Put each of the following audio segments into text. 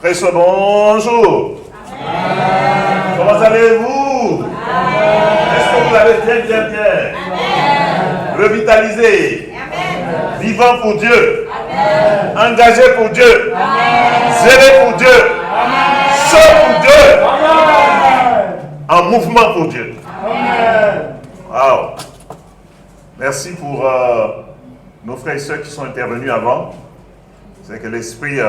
Christ, bonjour. Amen. Comment allez-vous? Est-ce que vous allez bien? Revitalisé. Amen. Vivant pour Dieu. Amen. Engagé pour Dieu. Amen. Zélé pour Dieu. Amen. Chaud pour Dieu. Amen. En mouvement pour Dieu. Amen. Wow. Merci pour nos frères et sœurs qui sont intervenus avant. C'est que l'Esprit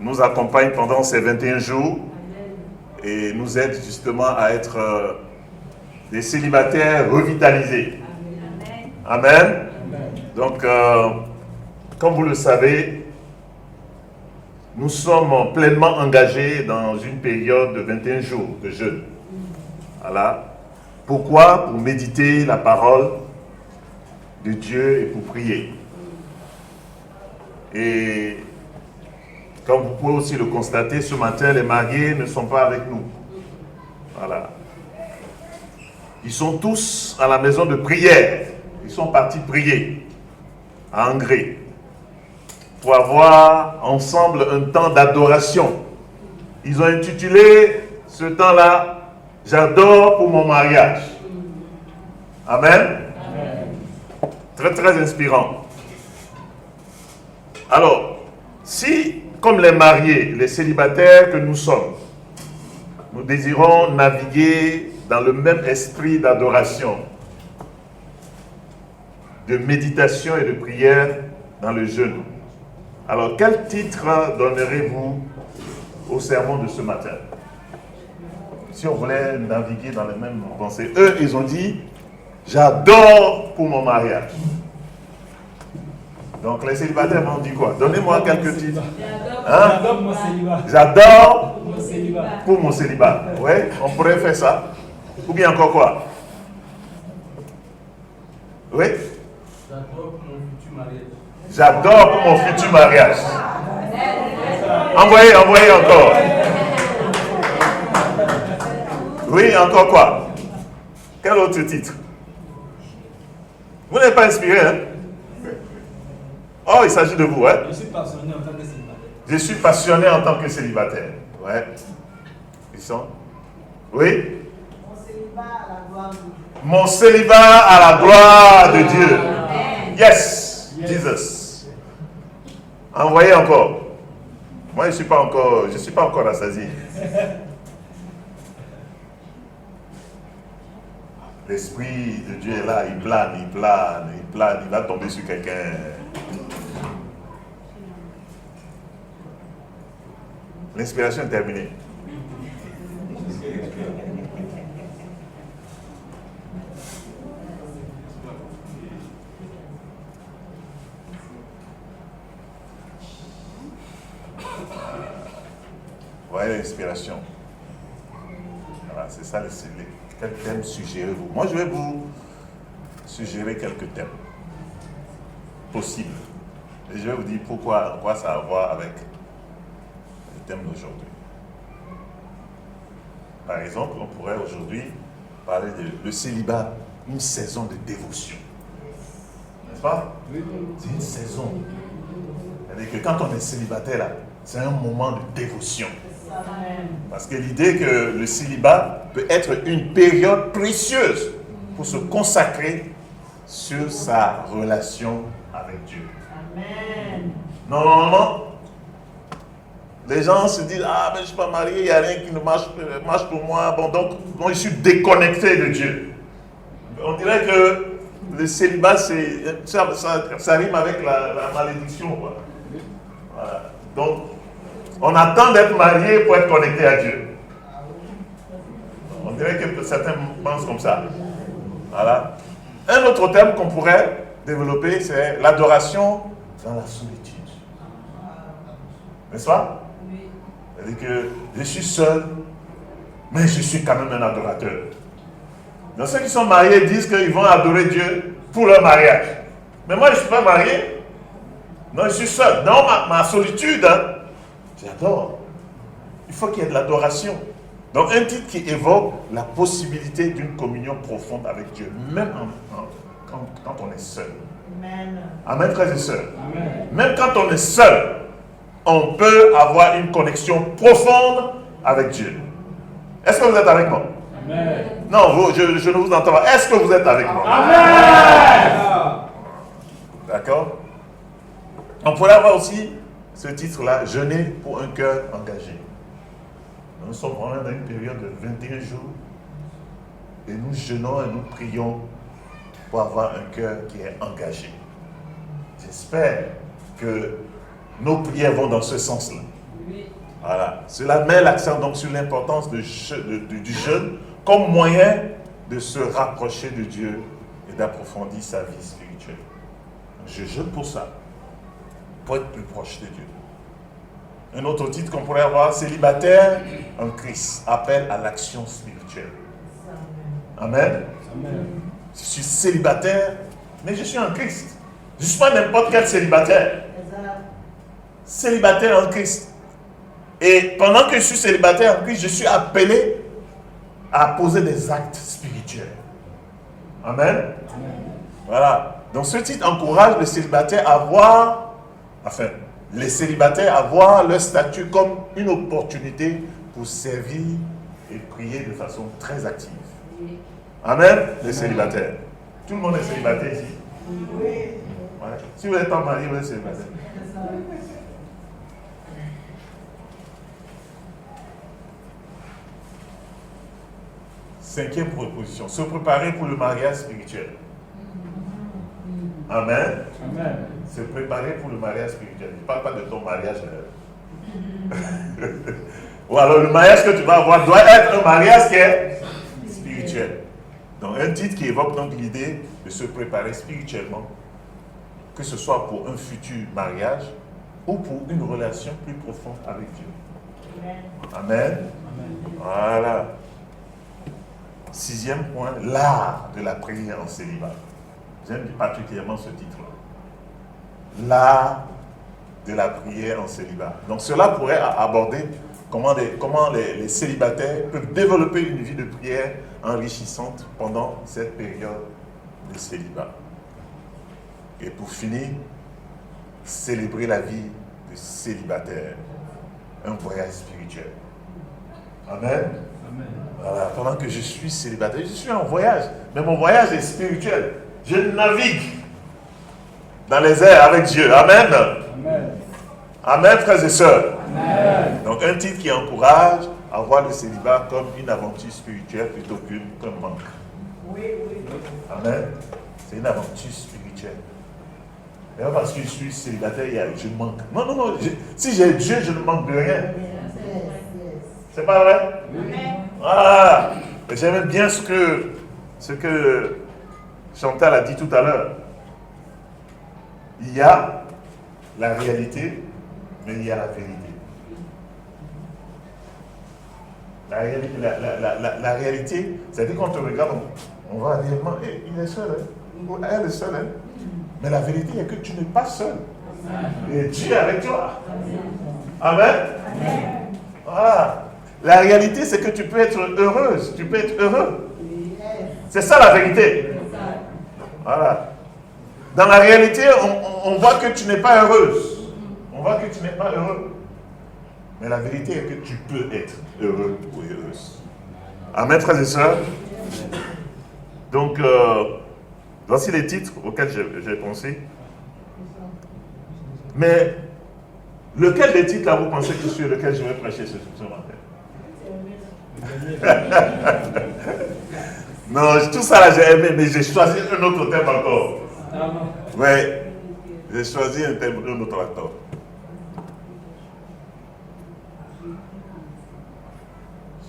nous accompagne pendant ces 21 jours et nous aide justement à être des célibataires revitalisés. Amen. Amen. Donc, comme vous le savez, nous sommes pleinement engagés dans une période de 21 jours de jeûne. Voilà. Pourquoi? Pour méditer la parole de Dieu et pour prier. Et comme vous pouvez aussi le constater, ce matin, les mariés ne sont pas avec nous. Voilà. Ils sont tous à la maison de prière. Ils sont partis prier à Angré pour avoir ensemble un temps d'adoration. Ils ont intitulé ce temps-là « J'adore pour mon mariage ». Amen. Très, très inspirant. Alors, si, comme les mariés, les célibataires que nous sommes, nous désirons naviguer dans le même esprit d'adoration, de méditation et de prière dans le jeûne, alors quel titre donnerez-vous au sermon de ce matin? Si on voulait naviguer dans les mêmes pensées, eux, ils ont dit « J'adore pour mon mariage ». Donc les célibataires m'ont dit quoi? Donnez-moi quelques titres. J'adore pour mon célibat. J'adore pour mon célibat. Oui, on pourrait faire ça. Ou bien encore quoi? Oui? J'adore pour mon futur mariage. J'adore pour mon futur mariage. Envoyez encore. Oui, encore quoi? Quel autre titre? Vous n'êtes pas inspiré, hein? Oh, il s'agit de vous, hein? Je suis passionné en tant que célibataire. Je suis passionné en tant que célibataire. Ouais. Ils sont? Oui? Mon célibat à la gloire de Dieu. Mon célibat à la gloire de Dieu. Amen. Yes, Jesus. Envoyez encore. Moi, je ne suis pas encore rassasié. L'Esprit de Dieu est là, il plane, il va tomber sur quelqu'un. L'inspiration est terminée. Voyez l'inspiration. Voilà, c'est ça le ciblé. Quel thème suggérez-vous? Moi, je vais vous suggérer quelques thèmes possibles. Et je vais vous dire pourquoi, quoi ça a à voir avec le thème d'aujourd'hui. Par exemple, on pourrait aujourd'hui parler de le célibat, une saison de dévotion. N'est-ce pas? C'est une saison. C'est-à-dire que quand on est célibataire, là, c'est un moment de dévotion. Parce que l'idée que le célibat peut être une période précieuse pour se consacrer sur sa relation avec Dieu. Amen. Non. Les gens se disent, ah, mais je ne suis pas marié, il n'y a rien qui ne marche pour moi. Bon, donc, je suis déconnecté de Dieu. On dirait que le célibat, ça rime avec la malédiction. Quoi. Voilà. Donc, on attend d'être marié pour être connecté à Dieu. On dirait que certains pensent comme ça. Voilà. Un autre thème qu'on pourrait développer, c'est l'adoration dans la solitude. N'est-ce pas? C'est-à-dire que je suis seul, mais je suis quand même un adorateur. Donc ceux qui sont mariés disent qu'ils vont adorer Dieu pour leur mariage. Mais moi, je ne suis pas marié. Non, je suis seul. Dans ma solitude, hein, j'adore. Il faut qu'il y ait de l'adoration. Donc un titre qui évoque la possibilité d'une communion profonde avec Dieu, même quand on est seul. Amen. Amen, frères et sœurs. Amen. Même quand on est seul, on peut avoir une connexion profonde avec Dieu. Est-ce que vous êtes avec moi? Amen. Non, je ne vous entends pas. Est-ce que vous êtes avec moi? Amen. D'accord? On pourrait avoir aussi ce titre-là, jeûner pour un cœur engagé. Nous sommes vraiment dans une période de 21 jours et nous jeûnons et nous prions pour avoir un cœur qui est engagé. J'espère que nos prières vont dans ce sens-là. Oui. Voilà. Cela met l'accent donc sur l'importance du jeûne comme moyen de se rapprocher de Dieu et d'approfondir sa vie spirituelle. Je jeûne pour ça, pour être plus proche de Dieu. Un autre titre qu'on pourrait avoir, célibataire en Christ, appel à l'action spirituelle. Amen. Amen. Je suis célibataire, mais je suis en Christ. Je ne suis pas n'importe quel célibataire. Célibataire en Christ. Et pendant que je suis célibataire en Christ, je suis appelé à poser des actes spirituels. Amen. Amen. Voilà. Donc ce titre encourage les célibataires à voir, les célibataires à voir leur statut comme une opportunité pour servir et prier de façon très active. Amen. Les célibataires. Tout le monde est célibataire ici. Oui. Ouais. Si vous êtes en mari, vous êtes célibataire. Cinquième proposition, se préparer pour le mariage spirituel. Amen. Amen. Se préparer pour le mariage spirituel. Je ne parle pas de ton mariage. Ou alors le mariage que tu vas avoir doit être un mariage qui est spirituel. Donc un titre qui évoque donc l'idée de se préparer spirituellement, que ce soit pour un futur mariage ou pour une relation plus profonde avec Dieu. Amen. Amen. Voilà. Sixième point, l'art de la prière en célibat. J'aime particulièrement ce titre-là. L'art de la prière en célibat. Donc cela pourrait aborder comment les célibataires peuvent développer une vie de prière enrichissante pendant cette période de célibat. Et pour finir, célébrer la vie de célibataire. Un voyage spirituel. Amen. Amen. Voilà, pendant que je suis célibataire, je suis en voyage, mais mon voyage est spirituel. Je navigue dans les airs avec Dieu. Amen. Amen. Amen, frères et sœurs. Amen. Donc un titre qui encourage à voir le célibat comme une aventure spirituelle plutôt qu'un manque. Oui, oui. Amen. C'est une aventure spirituelle. Mais pas parce que je suis célibataire, je manque. Non, non, non. Si j'ai Dieu, je ne manque de rien. C'est pas vrai? Oui. Ah, j'aime bien ce que Chantal a dit tout à l'heure. Il y a la réalité, mais il y a la vérité. La réalité, c'est-à-dire quand on regarde, on va réellement, il est seul, hein? Elle est seule. Hein? Mais la vérité est que tu n'es pas seul. Et Dieu est avec toi. Amen. Voilà. La réalité, c'est que tu peux être heureuse, tu peux être heureux. C'est ça la vérité. Voilà. Dans la réalité, on voit que tu n'es pas heureuse. On voit que tu n'es pas heureux. Mais la vérité est que tu peux être heureux ou heureuse. Amen, frères et sœurs. Donc, voici les titres auxquels j'ai pensé. Mais, lequel des titres là vous pensez que sur lequel je vais prêcher ce matin? Non, tout ça là j'ai aimé, mais j'ai choisi un autre thème encore. Oui, j'ai choisi un autre encore.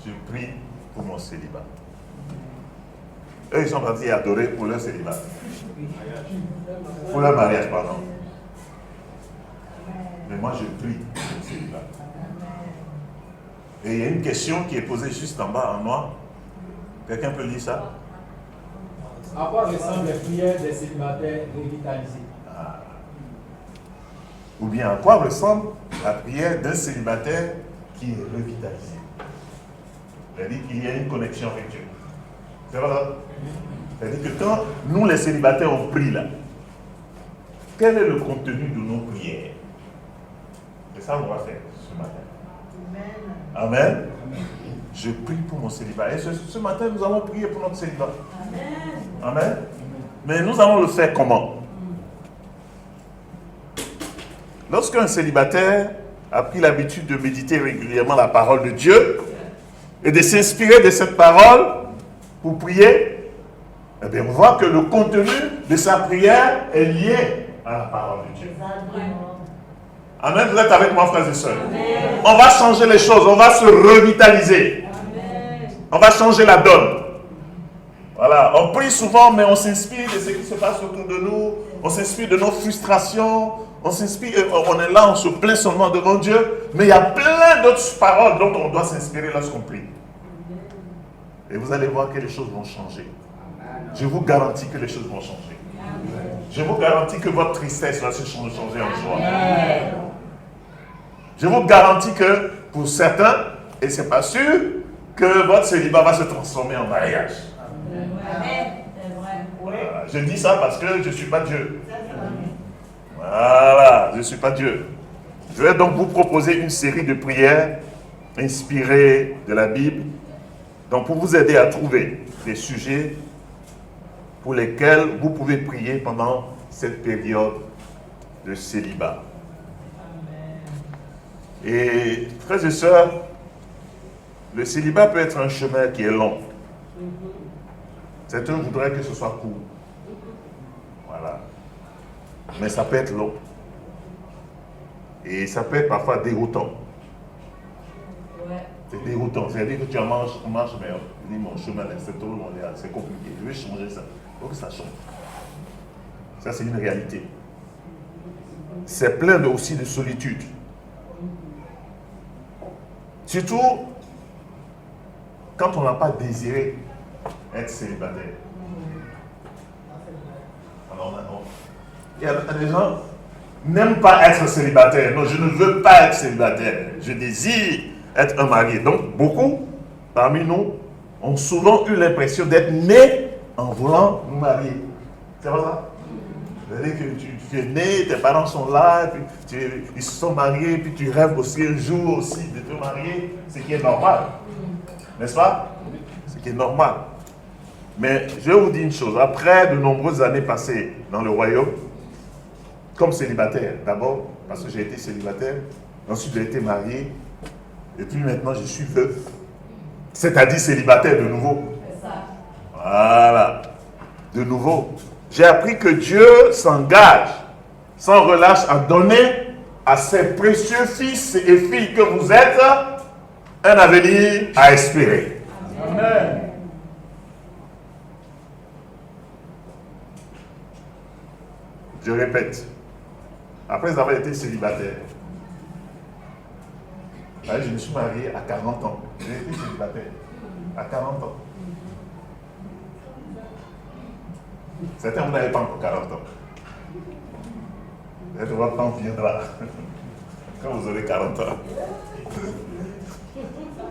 Je prie pour mon célibat. Eux, ils sont partis adorer pour leur célibat. Pour leur mariage, pardon. Mais moi, je prie pour mon célibat. Et il y a une question qui est posée juste en bas en noir. Quelqu'un peut lire ça? À quoi ressemblent les prières des célibataires revitalisés? Ou bien à quoi ressemble la prière d'un célibataire qui est revitalisé? C'est-à-dire qu'il y a une connexion avec Dieu. C'est vrai? C'est-à-dire que quand nous les célibataires on prie là, quel est le contenu de nos prières? C'est ça qu'on va faire ce matin. Amen. Je prie pour mon célibat. Et ce matin, nous allons prier pour notre célibat. Amen. Mais nous allons le faire comment? Lorsqu'un célibataire a pris l'habitude de méditer régulièrement la parole de Dieu et de s'inspirer de cette parole pour prier, eh bien, on voit que le contenu de sa prière est lié à la parole de Dieu. Amen. Vous êtes avec moi, frères et sœurs? Amen. On va changer les choses, on va se revitaliser. Amen. On va changer la donne. Voilà, on prie souvent, mais on s'inspire de ce qui se passe autour de nous, on s'inspire de nos frustrations, on s'inspire, on est là, on se plaint seulement devant Dieu, mais il y a plein d'autres paroles dont on doit s'inspirer lorsqu'on prie. Et vous allez voir que les choses vont changer. Je vous garantis que les choses vont changer. Je vous garantis que votre tristesse va se changer en joie. Je vous garantis que pour certains, et c'est pas sûr, que votre célibat va se transformer en mariage. Voilà. Je dis ça parce que je ne suis pas Dieu. Voilà, je ne suis pas Dieu. Je vais donc vous proposer une série de prières inspirées de la Bible, donc pour vous aider à trouver des sujets pour lesquels vous pouvez prier pendant cette période de célibat. Et frères et sœurs, le célibat peut être un chemin qui est long. Certains voudraient que ce soit court. Voilà. Mais ça peut être long. Et ça peut être parfois déroutant. C'est déroutant. C'est-à-dire que tu en marches, mais dis mon chemin, c'est trop long, c'est compliqué. Je vais changer ça. Il faut que ça change. Ça, c'est une réalité. C'est plein aussi de solitude. Surtout quand on n'a pas désiré être célibataire. Alors, il y a des gens qui n'aiment pas être célibataire. Non, je ne veux pas être célibataire. Je désire être un marié. Donc, beaucoup parmi nous ont souvent eu l'impression d'être nés en voulant nous marier. C'est pas ça? C'est-à-dire que tu es né, tes parents sont là, puis ils se sont mariés, puis tu rêves aussi un jour aussi de te marier, ce qui est normal. N'est-ce pas? Ce qui est normal. Mais je vais vous dire une chose, après de nombreuses années passées dans le royaume, comme célibataire, d'abord, parce que j'ai été célibataire, ensuite j'ai été marié, et puis maintenant je suis veuf. C'est-à-dire célibataire de nouveau. Voilà. De nouveau. J'ai appris que Dieu s'engage sans relâche à donner à ses précieux fils et filles que vous êtes un avenir à espérer. Amen. Je répète, après avoir été célibataire, je me suis marié à 40 ans. J'ai été célibataire à 40 ans. Certains, vous n'avez pas encore 40 ans. Peut-être votre temps viendra quand vous aurez 40 ans.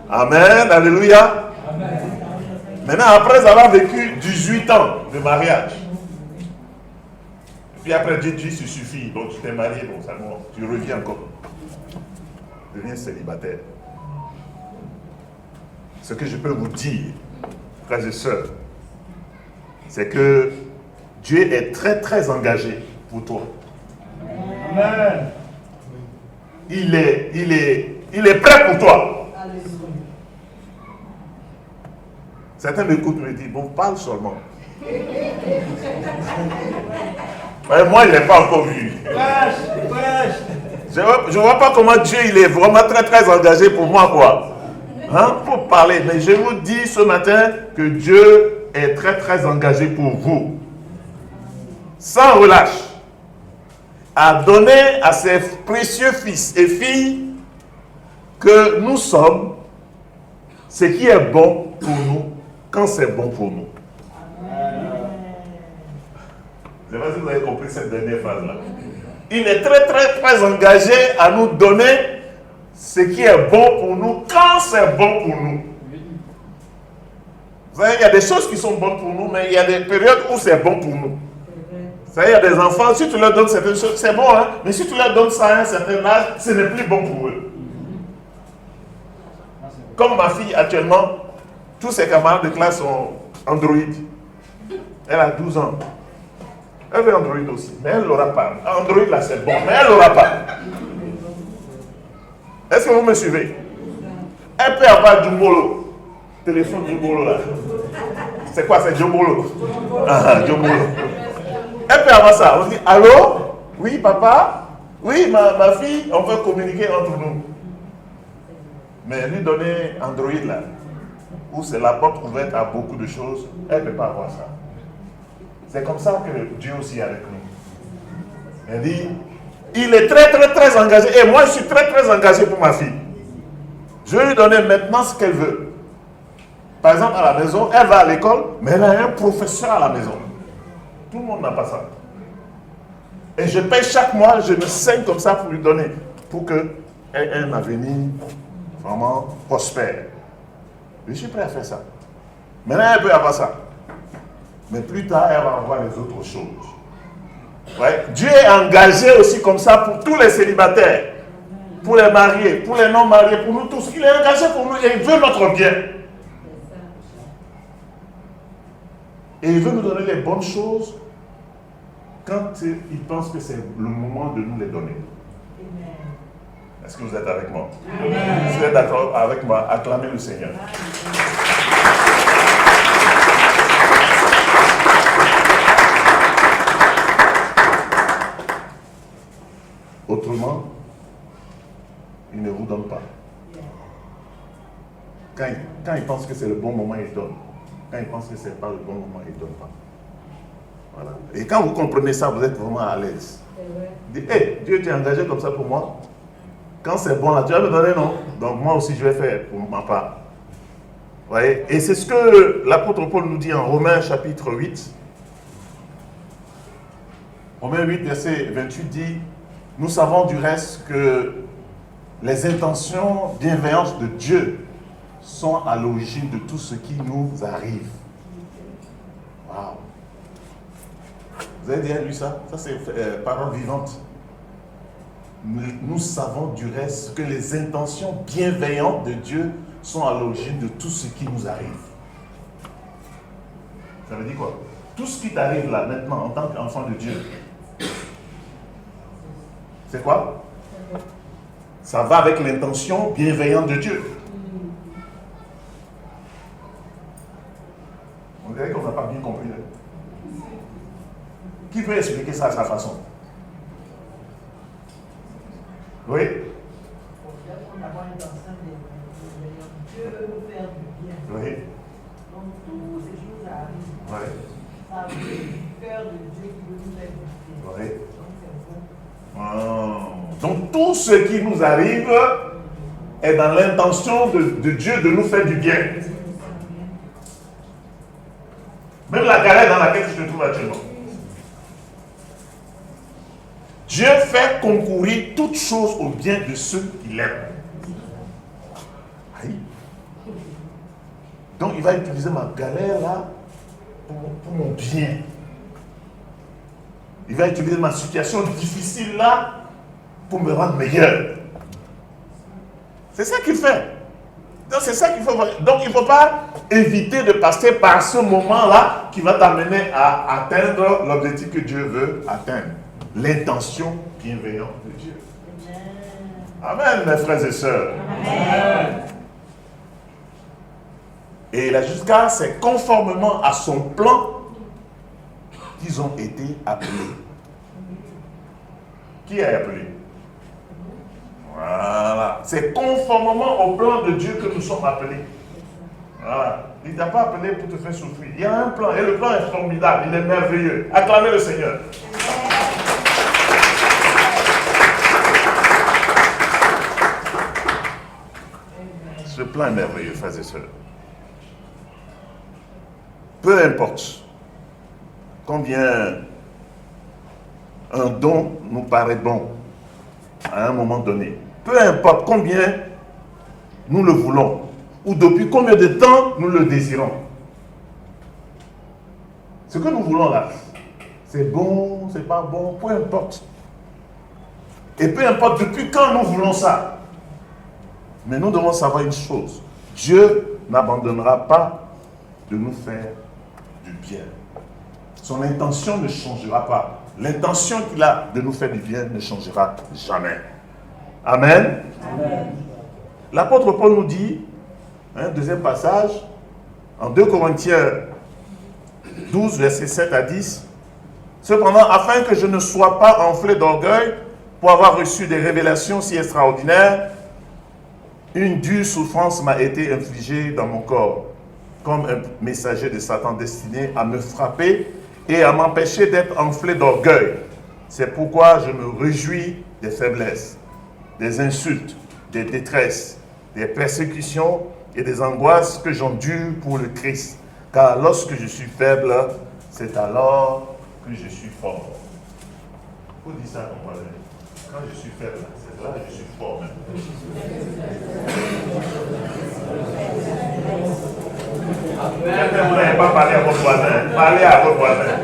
Amen, alléluia. Amen. Maintenant, après avoir vécu 18 ans de mariage, puis après Dieu dit, ça suffit, donc tu t'es marié, bon, ça, non, tu reviens encore. Tu deviens célibataire. Ce que je peux vous dire, frères et sœurs, c'est que Dieu est très très engagé pour toi. Amen. Il est prêt pour toi. Certains m'écoutent et me disent, bon, parle seulement. Mais moi, il n'est pas encore vu. Je ne vois pas comment Dieu il est vraiment très très engagé pour moi, quoi. Hein? Pour parler. Mais je vous dis ce matin que Dieu est très très engagé pour vous. Sans relâche. À donner à ses précieux fils et filles que nous sommes ce qui est bon pour nous quand c'est bon pour nous. Je ne sais pas si vous avez compris cette dernière phrase-là. Il est très très très engagé à nous donner ce qui est bon pour nous quand c'est bon pour nous. Vous savez, il y a des choses qui sont bonnes pour nous, mais il y a des périodes où c'est bon pour nous. Ça, il y a des enfants, si tu leur donnes certaines choses, c'est bon, hein, mais si tu leur donnes ça à un certain âge, ce n'est plus bon pour eux. Comme ma fille actuellement, tous ses camarades de classe sont Android. Elle a 12 ans. Elle veut Android aussi, mais elle ne l'aura pas. Android là c'est bon, mais elle ne l'aura pas. Est-ce que vous me suivez? Elle peut avoir Jumbolo. Téléphone Jumbolo là. C'est quoi? C'est Jumbolo. Ah, Jumbolo. Elle peut avoir ça. On dit, allô? Oui, papa? Oui, ma fille, on veut communiquer entre nous. Mais lui donner Android là, où c'est la porte ouverte à beaucoup de choses, elle ne peut pas avoir ça. C'est comme ça que Dieu aussi est avec nous. Elle dit, il est très engagé. Et moi, je suis très engagé pour ma fille. Je vais lui donner maintenant ce qu'elle veut. Par exemple, à la maison, elle va à l'école, mais elle a un professeur à la maison. Tout le monde n'a pas ça. Et je paye chaque mois, je me saigne comme ça pour lui donner, pour qu'elle ait un avenir vraiment prospère. Je suis prêt à faire ça. Maintenant, elle peut avoir ça. Mais plus tard, elle va avoir les autres choses. Ouais. Dieu est engagé aussi comme ça pour tous les célibataires, pour les mariés, pour les non-mariés, pour nous tous. Il est engagé pour nous et il veut notre bien. Et il veut nous donner les bonnes choses quand il pense que c'est le moment de nous les donner. Est-ce que vous êtes avec moi? Amen. Si vous êtes d'accord avec moi, acclamez le Seigneur. Autrement, il ne vous donne pas. Quand il pense que c'est le bon moment, il donne. Quand il pense que ce n'est pas le bon moment, il ne donne pas. Voilà. Et quand vous comprenez ça, vous êtes vraiment à l'aise. Dites, hey, Dieu t'est engagé comme ça pour moi. Quand c'est bon là, tu vas me donner, non? Donc moi aussi je vais faire pour ma part. Vous voyez? Et c'est ce que l'apôtre Paul nous dit en Romains chapitre 8. Romains 8, verset 28 dit, nous savons du reste que les intentions bienveillantes de Dieu sont à l'origine de tout ce qui nous arrive. Waouh! Vous avez déjà lu ça? Ça c'est parole vivante. Nous savons du reste que les intentions bienveillantes de Dieu sont à l'origine de tout ce qui nous arrive. Ça veut dire quoi? Tout ce qui t'arrive là maintenant en tant qu'enfant de Dieu, c'est quoi? Ça va avec l'intention bienveillante de Dieu. On dirait qu'on n'a pas bien compris. Qui peut expliquer ça à sa façon? Oui. On avoir l'intention de Dieu veut nous faire du bien. Oui. Donc toutes ces choses arrivent. Oui. Ça veut dire du cœur de Dieu qui veut nous faire du bien. Oui. Donc c'est bon. Donc tout ce qui nous arrive est dans l'intention de Dieu de nous faire du bien. Même la galère dans laquelle je me trouve actuellement. Dieu fait concourir toutes choses au bien de ceux qu'il aime. Aïe. Donc il va utiliser ma galère là pour mon bien. Il va utiliser ma situation difficile là pour me rendre meilleur. C'est ça qu'il fait. Donc c'est ça qu'il faut voir. Donc il ne faut pas éviter de passer par ce moment-là qui va t'amener à atteindre l'objectif que Dieu veut atteindre. L'intention bienveillante de Dieu. Amen, mes frères et sœurs. Amen. Et là, jusqu'à c'est conformément à son plan qu'ils ont été appelés. Qui est appelé? Voilà. C'est conformément au plan de Dieu que nous sommes appelés. Voilà. Il ne t'a pas appelé pour te faire souffrir. Il y a un plan et le plan est formidable, il est merveilleux. Acclamez le Seigneur. Ce plan est merveilleux, frères et sœurs. Peu importe combien un don nous paraît bon à un moment donné, peu importe combien nous le voulons, ou depuis combien de temps nous le désirons. Ce que nous voulons là, c'est bon, c'est pas bon, peu importe. Et peu importe depuis quand nous voulons ça. Mais nous devons savoir une chose. Dieu n'abandonnera pas de nous faire du bien. Son intention ne changera pas. L'intention qu'il a de nous faire du bien ne changera jamais. Amen. Amen. L'apôtre Paul nous dit, deuxième passage, en 2 Corinthiens 12, versets 7 à 10, « Cependant, afin que je ne sois pas enflé d'orgueil pour avoir reçu des révélations si extraordinaires, une dure souffrance m'a été infligée dans mon corps, comme un messager de Satan destiné à me frapper et à m'empêcher d'être enflé d'orgueil. C'est pourquoi je me réjouis des faiblesses, des insultes, des détresses, des persécutions et des angoisses que j'endure pour le Christ. Car lorsque je suis faible, c'est alors que je suis fort. » Il faut dire ça à ton voisin. Quand je suis faible, c'est là que je suis fort. Vous n'avez pas parlé à votre voisin. Parlez à votre voisin.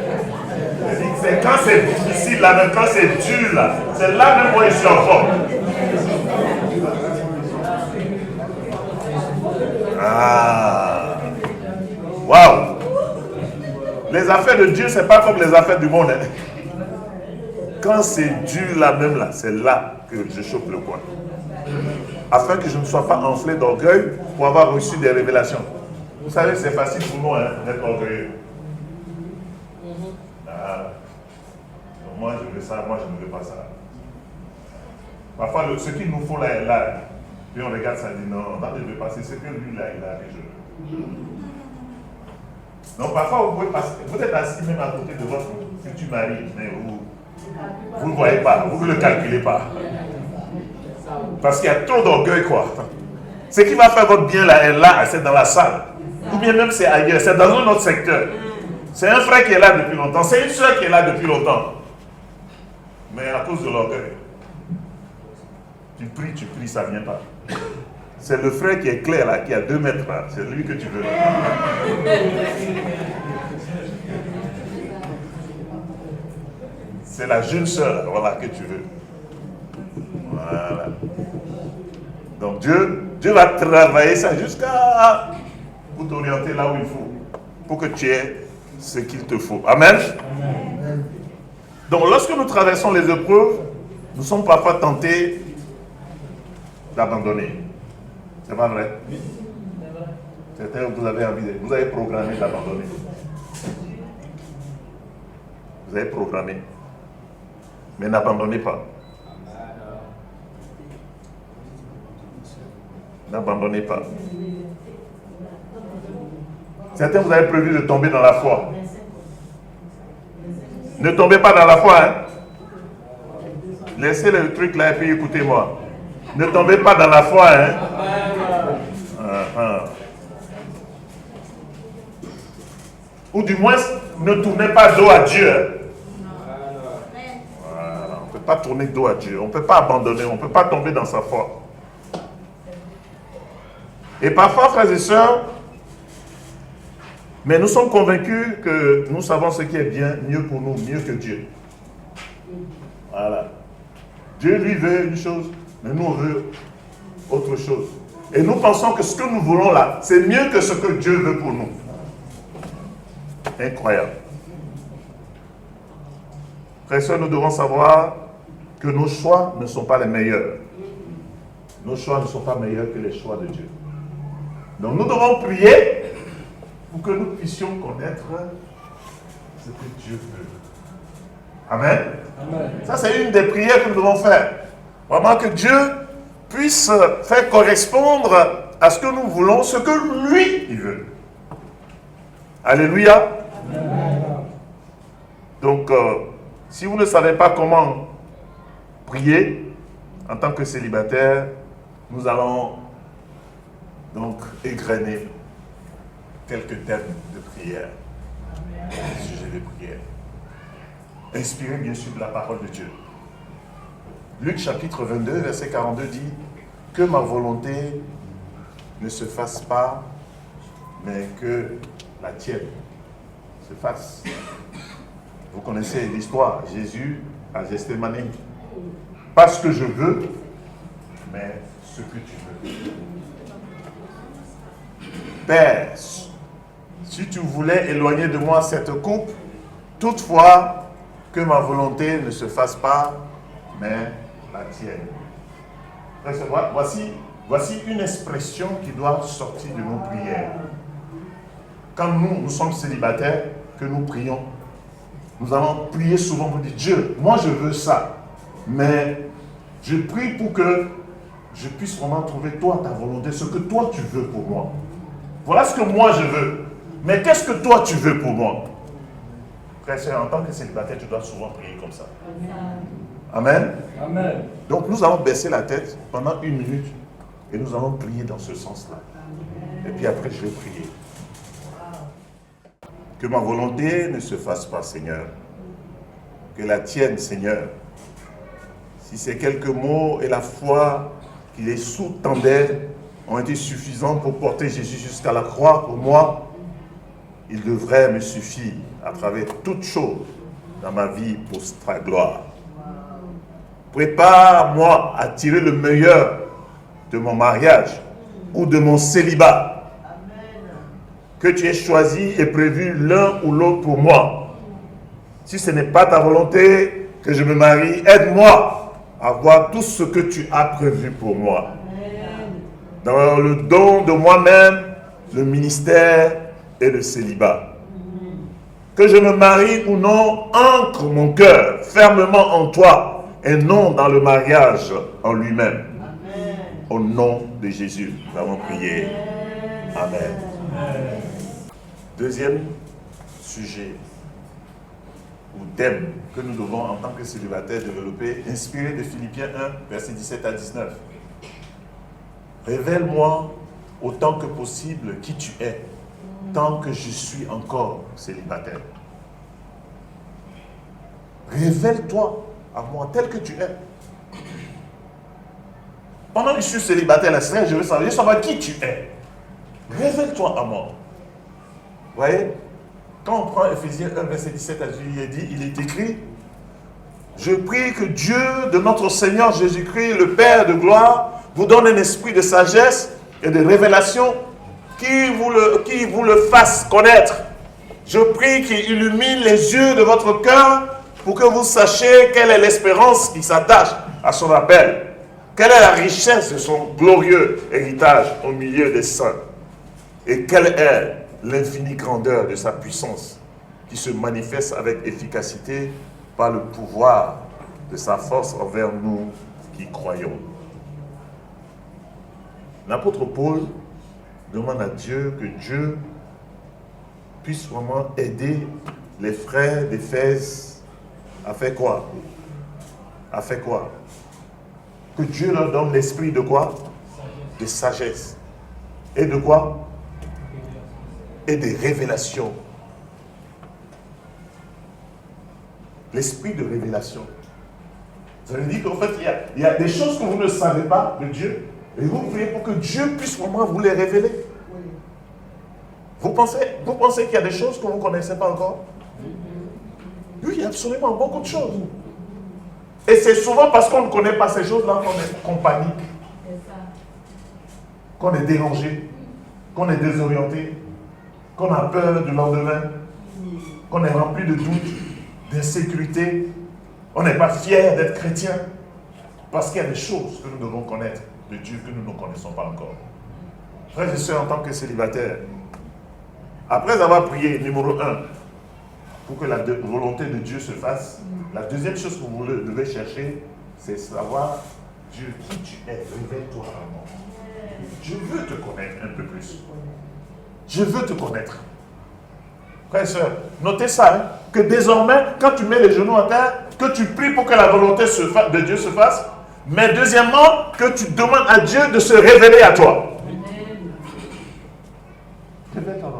C'est quand c'est difficile, là, même quand c'est dur, là, c'est là même où je suis en forme. Ah! Waouh! Les affaires de Dieu, c'est pas comme les affaires du monde. Quand c'est dur là même là, c'est là que je chope le coin. Afin que je ne sois pas enflé d'orgueil pour avoir reçu des révélations. Vous savez, c'est facile pour nous d'être orgueilleux. Ah. Donc, moi je veux ça, moi je ne veux pas ça. Parfois, ce qu'il nous faut là est là. Puis on regarde ça et dit non, je ne veux pas. C'est ce que lui là, il a que je veux. Donc parfois, vous êtes assis même à côté de votre futur mari, mais vous ne voyez pas, vous ne le calculez pas. Parce qu'il y a trop d'orgueil, quoi. Ce qui va faire votre bien là, c'est dans la salle. Ou bien même c'est ailleurs, c'est dans un autre secteur. C'est un frère qui est là depuis longtemps, c'est une soeur qui est là depuis longtemps. Mais à cause de l'orgueil, tu pries, ça ne vient pas. C'est le frère qui est clair là, qui est à 2 mètres là, c'est lui que tu veux. C'est la jeune soeur, voilà, que tu veux. Voilà. Donc Dieu va travailler ça jusqu'à pour t'orienter là où il faut, pour que tu aies ce qu'il te faut. Amen. Amen. Donc lorsque nous traversons les épreuves, nous sommes parfois tentés d'abandonner. C'est pas vrai? Certains, vous avez programmé d'abandonner. Vous avez programmé. Mais n'abandonnez pas. N'abandonnez pas. Certains, vous avez prévu de tomber dans la foi. Ne tombez pas dans la foi. Hein? Laissez le truc là et puis écoutez-moi. Ne tombez pas dans la foi. Hein? Ou du moins, ne tournez pas dos à Dieu. Voilà. On ne peut pas tourner dos à Dieu. On ne peut pas abandonner. On ne peut pas tomber dans sa foi. Et parfois, frères et sœurs, mais nous sommes convaincus que nous savons ce qui est bien, mieux pour nous, mieux que Dieu. Voilà. Dieu, lui, veut une chose, mais nous, on veut autre chose. Et nous pensons que ce que nous voulons là, c'est mieux que ce que Dieu veut pour nous. Incroyable. Frères et sœurs, nous devons savoir que nos choix ne sont pas les meilleurs. Nos choix ne sont pas meilleurs que les choix de Dieu. Donc nous devons prier pour que nous puissions connaître ce que Dieu veut. Amen. Amen. Ça, c'est une des prières que nous devons faire. Vraiment que Dieu puisse faire correspondre à ce que nous voulons, ce que lui, il veut. Alléluia. Amen. Donc, si vous ne savez pas comment prier en tant que célibataire, nous allons donc égrener quelques thèmes de prière, sujet de prière. Inspiré bien sûr de la parole de Dieu. Luc chapitre 22, verset 42 dit « Que ma volonté ne se fasse pas, mais que la tienne se fasse. » Vous connaissez l'histoire. Jésus à Gethsémani. Pas ce que je veux, mais ce que tu veux. Père, si tu voulais éloigner de moi cette coupe, toutefois que ma volonté ne se fasse pas, mais la tienne. Voici une expression qui doit sortir de nos prières. Quand nous sommes célibataires, que nous prions, nous allons prier souvent pour dire, Dieu, moi je veux ça, mais je prie pour que je puisse vraiment trouver toi, ta volonté, ce que toi tu veux pour moi. Voilà ce que moi je veux. Mais qu'est-ce que toi tu veux pour moi? Frère, en tant que célibataire, tu dois souvent prier comme ça. Amen. Amen. Donc nous allons baisser la tête pendant 1 minute et nous allons prier dans ce sens-là. Et puis après, je vais prier. Que ma volonté ne se fasse pas, Seigneur. Que la tienne, Seigneur. Si ces quelques mots et la foi qui les sous-tendaient ont été suffisants pour porter Jésus jusqu'à la croix pour moi, il devrait me suffire à travers toutes choses dans ma vie pour ta gloire. Prépare-moi à tirer le meilleur de mon mariage ou de mon célibat. Que tu aies choisi et prévu l'un ou l'autre pour moi. Si ce n'est pas ta volonté que je me marie, aide-moi à voir tout ce que tu as prévu pour moi. Dans le don de moi-même, le ministère et le célibat. Que je me marie ou non, ancre mon cœur fermement en toi et non dans le mariage en lui-même. Au nom de Jésus, nous avons prié. Amen. Deuxième sujet ou thème que nous devons en tant que célibataires développer, inspiré de Philippiens 1, versets 17 à 19. Révèle-moi autant que possible qui tu es, tant que je suis encore célibataire. Révèle-toi à moi tel que tu es. Pendant que je suis célibataire, là, je veux savoir qui tu es. Révèle-toi à moi. Vous voyez, quand on prend Ephésiens 1, verset 17 à 18, il est écrit, je prie que Dieu de notre Seigneur Jésus-Christ, le Père de gloire, vous donne un esprit de sagesse et de révélation qui vous le fasse connaître. Je prie qu'il illumine les yeux de votre cœur pour que vous sachiez quelle est l'espérance qui s'attache à son appel. Quelle est la richesse de son glorieux héritage au milieu des saints? Et quelle est l'infinie grandeur de sa puissance qui se manifeste avec efficacité par le pouvoir de sa force envers nous qui croyons. L'apôtre Paul demande à Dieu que Dieu puisse vraiment aider les frères d'Éphèse à faire quoi? À faire quoi? Que Dieu leur donne l'esprit de quoi? De sagesse. Et de quoi? Et de révélation. L'esprit de révélation. Ça veut dire qu'en fait, il y a des choses que vous ne savez pas de Dieu. Et vous priez pour que Dieu puisse vraiment vous les révéler. Vous pensez qu'il y a des choses que vous ne connaissez pas encore? Oui, il y a absolument beaucoup de choses. Et c'est souvent parce qu'on ne connaît pas ces choses-là qu'on panique, qu'on est dérangé, qu'on est désorienté, qu'on a peur du lendemain, qu'on est rempli de doutes, d'insécurité. On n'est pas fier d'être chrétien parce qu'il y a des choses que nous devons connaître de Dieu que nous ne connaissons pas encore. Frères et sœurs, en tant que célibataires, après avoir prié, numéro 1, pour que la volonté de Dieu se fasse, la deuxième chose que vous devez chercher, c'est savoir, Dieu, qui tu es, révèle-toi à moi. Je veux te connaître un peu plus. Je veux te connaître. Frères et sœurs, notez ça, hein, que désormais, quand tu mets les genoux à terre, que tu pries pour que la volonté de Dieu se fasse, mais deuxièmement, que tu demandes à Dieu de se révéler à toi.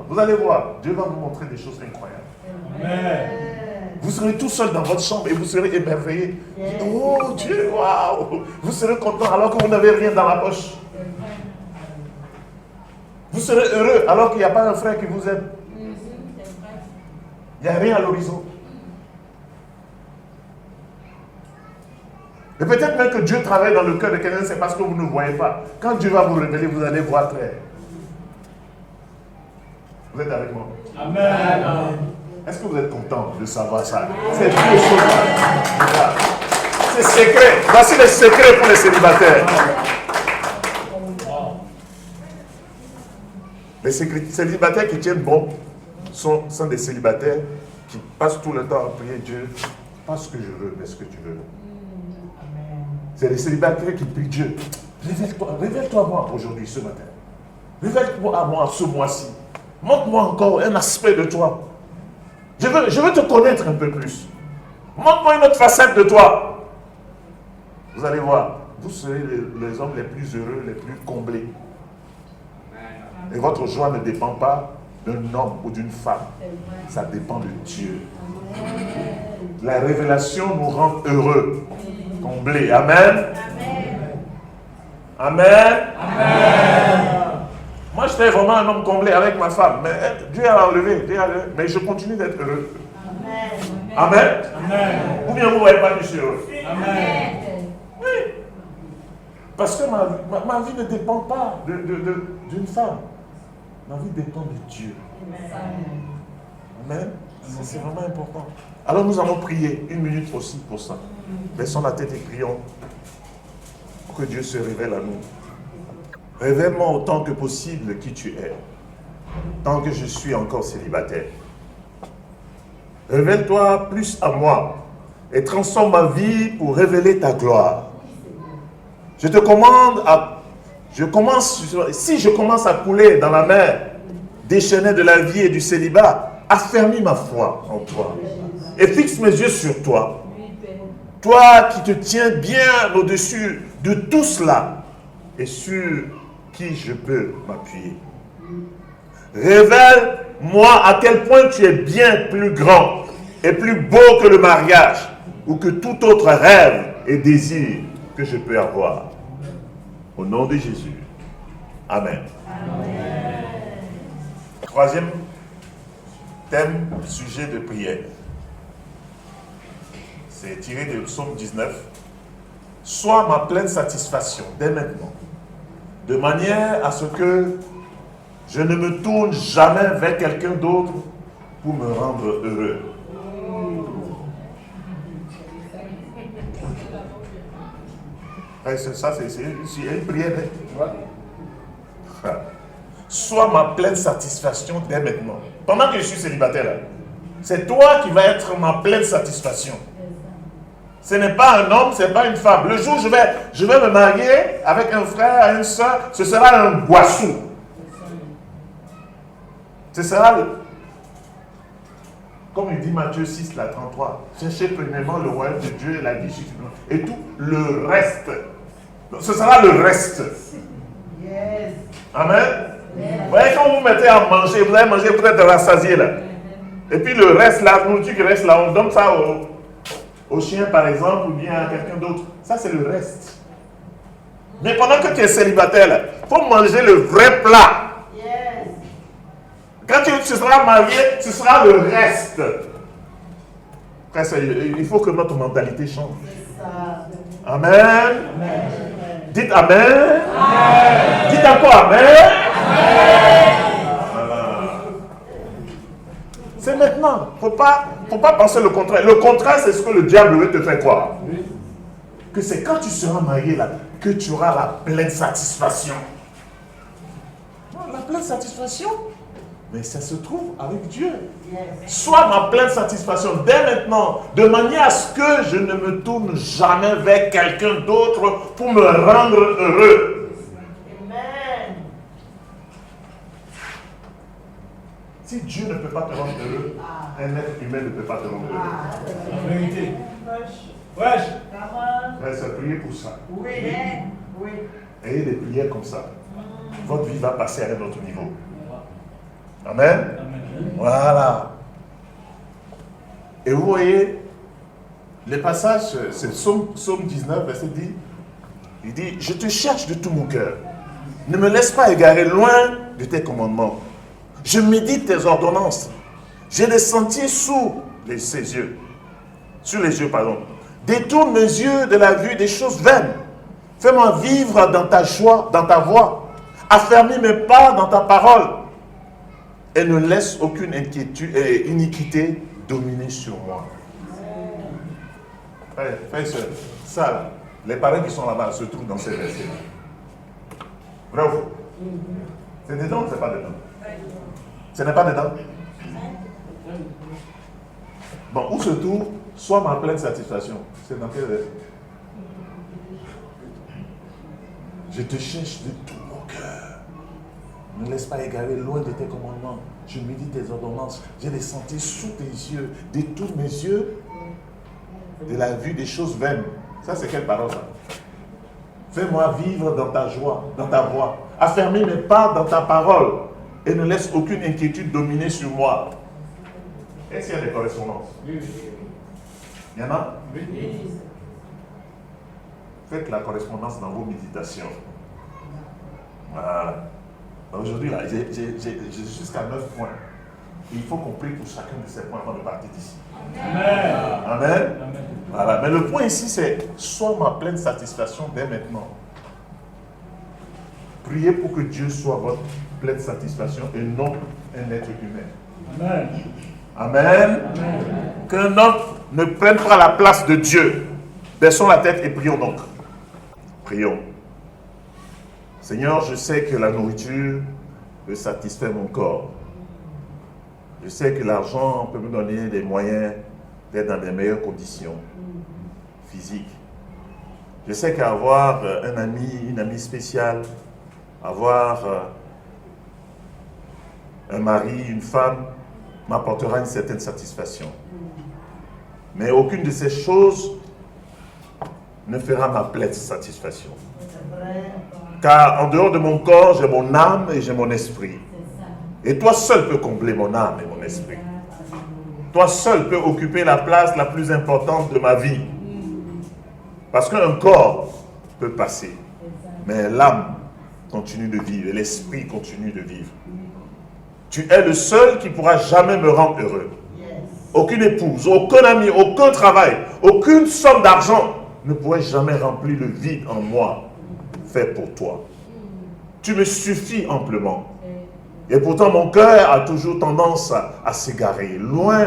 Vous allez voir, Dieu va vous montrer des choses incroyables. Amen. Vous serez tout seul dans votre chambre et vous serez émerveillé. Oh Dieu, waouh! Vous serez content alors que vous n'avez rien dans la poche. Vous serez heureux alors qu'il n'y a pas un frère qui vous aime. Il n'y a rien à l'horizon. Et peut-être même que Dieu travaille dans le cœur de quelqu'un, c'est parce que vous ne voyez pas. Quand Dieu va vous révéler, vous allez voir clair. Vous êtes avec moi? Amen. Est-ce que vous êtes content de savoir ça? C'est deux choses. C'est secret. Voici les secrets pour les célibataires. Les célibataires qui tiennent bon sont des célibataires qui passent tout le temps à prier Dieu. Pas ce que je veux, mais ce que tu veux. C'est les célibataires qui prient Dieu. Révèle-toi à moi aujourd'hui, ce matin. Révèle-toi à moi ce mois-ci. Montre-moi encore un aspect de toi. Je veux te connaître un peu plus. Montre-moi une autre facette de toi. Vous allez voir, vous serez les hommes les plus heureux, les plus comblés. Et votre joie ne dépend pas d'un homme ou d'une femme. Ça dépend de Dieu. La révélation nous rend heureux, comblés. Amen. Amen. Moi, j'étais vraiment un homme comblé avec ma femme. Mais Dieu a enlevé. Mais je continue d'être heureux. Amen. Ou bien vous ne voyez pas que je suis heureux. Oui. Parce que ma vie ne dépend pas d'une femme. Ma vie dépend de Dieu. Amen. C'est vraiment important. Alors nous allons prier 1 minute aussi pour ça. Baissons la tête et prions pour que Dieu se révèle à nous. Révèle-moi autant que possible qui tu es, tant que je suis encore célibataire. Révèle-toi plus à moi et transforme ma vie pour révéler ta gloire. Je te commande si je commence à couler dans la mer déchaînée de la vie et du célibat, affermis ma foi en toi et fixe mes yeux sur toi. Toi qui te tiens bien au-dessus de tout cela et sur qui je peux m'appuyer. Révèle-moi à quel point tu es bien plus grand et plus beau que le mariage ou que tout autre rêve et désir que je peux avoir. Au nom de Jésus. Amen. Troisième thème, sujet de prière. C'est tiré de Psaume 19. Sois ma pleine satisfaction dès maintenant, de manière à ce que je ne me tourne jamais vers quelqu'un d'autre pour me rendre heureux. Ça, c'est une prière. Sois ma pleine satisfaction dès maintenant. Pendant que je suis célibataire, là, c'est toi qui vas être ma pleine satisfaction. Ce n'est pas un homme, ce n'est pas une femme. Le jour où je vais me marier avec un frère, une soeur, ce sera un boisson. Ce sera comme il dit Matthieu 6, la 33. Cherchez premièrement le royaume de Dieu et la vie et tout le reste. Ce sera le reste. Yes. Amen. Vous voyez, quand vous mettez à manger, vous allez manger peut-être rassasié là. Et puis le reste, la nourriture qui reste là, on donne ça au chien par exemple, ou bien à quelqu'un d'autre. Ça c'est le reste. Mais pendant que tu es célibataire, il faut manger le vrai plat. Yes. Quand tu seras marié, ce sera le reste. Frère, il faut que notre mentalité change. C'est ça. Amen. Amen. Dites Amen. Amen. Dites encore Amen. Amen. Voilà. C'est maintenant. Faut pas penser le contraire. Le contraire, c'est ce que le diable veut te faire croire. Que c'est quand tu seras marié là, que tu auras la pleine satisfaction. La pleine satisfaction, mais ça se trouve avec Dieu. Yes. Sois ma pleine satisfaction dès maintenant, de manière à ce que je ne me tourne jamais vers quelqu'un d'autre pour me rendre heureux. Amen. Si Dieu ne peut pas te rendre heureux, un être humain ne peut pas te rendre heureux. La vérité. Wesh. Mais c'est prier pour ça. Oui. Oui. Ayez des prières comme ça. Votre vie va passer à un autre niveau. Amen. Voilà. Et vous voyez, le passage, c'est Psaume 19, verset 10. Il dit, je te cherche de tout mon cœur. Ne me laisse pas égarer loin de tes commandements. Je médite tes ordonnances. J'ai des sentiers sous ses yeux. Sur les yeux, pardon. Détourne mes yeux de la vue des choses vaines. Fais-moi vivre dans ta joie, dans ta voie. Affermis mes pas dans ta parole. Et ne laisse aucune iniquité dominer sur moi. Frère et soeur, ça là, les parents qui sont là-bas se trouvent dans ces versets. Vrai ou faux? C'est dedans ou c'est pas dedans? Ce n'est pas dedans? Bon, où se trouve soit ma pleine satisfaction? C'est dans quel verset? Je te cherche de tout mon cœur. Ne laisse pas égarer loin de tes commandements. Je médite tes ordonnances. J'ai les sentis sous tes yeux. Détourne mes yeux de la vue des choses vaines. Ça, c'est quelle parole ça? Fais-moi vivre dans ta joie, dans ta voie. Affermis mes pas dans ta parole. Et ne laisse aucune inquiétude dominer sur moi. Est-ce qu'il y a des correspondances? Oui. Il y en a? Oui. Faites la correspondance dans vos méditations. Voilà. Aujourd'hui, là, j'ai jusqu'à 9 points. Il faut qu'on prie pour chacun de ces points avant de partir d'ici. Amen. Amen. Amen. Voilà. Mais le point ici, c'est sois ma pleine satisfaction dès maintenant. Priez pour que Dieu soit votre pleine satisfaction et non un être humain. Amen. Amen. Amen. Qu'un homme ne prenne pas la place de Dieu. Baissons la tête et prions donc. Prions. Seigneur, je sais que la nourriture peut satisfaire mon corps. Je sais que l'argent peut me donner des moyens d'être dans des meilleures conditions physiques. Je sais qu'avoir un ami, une amie spéciale, avoir un mari, une femme, m'apportera une certaine satisfaction. Mais aucune de ces choses ne fera ma pleine satisfaction. Car en dehors de mon corps, j'ai mon âme et j'ai mon esprit. Et toi seul peux combler mon âme et mon esprit. Toi seul peux occuper la place la plus importante de ma vie. Parce qu'un corps peut passer, mais l'âme continue de vivre et l'esprit continue de vivre. Tu es le seul qui pourra jamais me rendre heureux. Aucune épouse, aucun ami, aucun travail, aucune somme d'argent ne pourrait jamais remplir le vide en moi fait pour toi. Tu me suffis amplement. Et pourtant mon cœur a toujours tendance à s'égarer, loin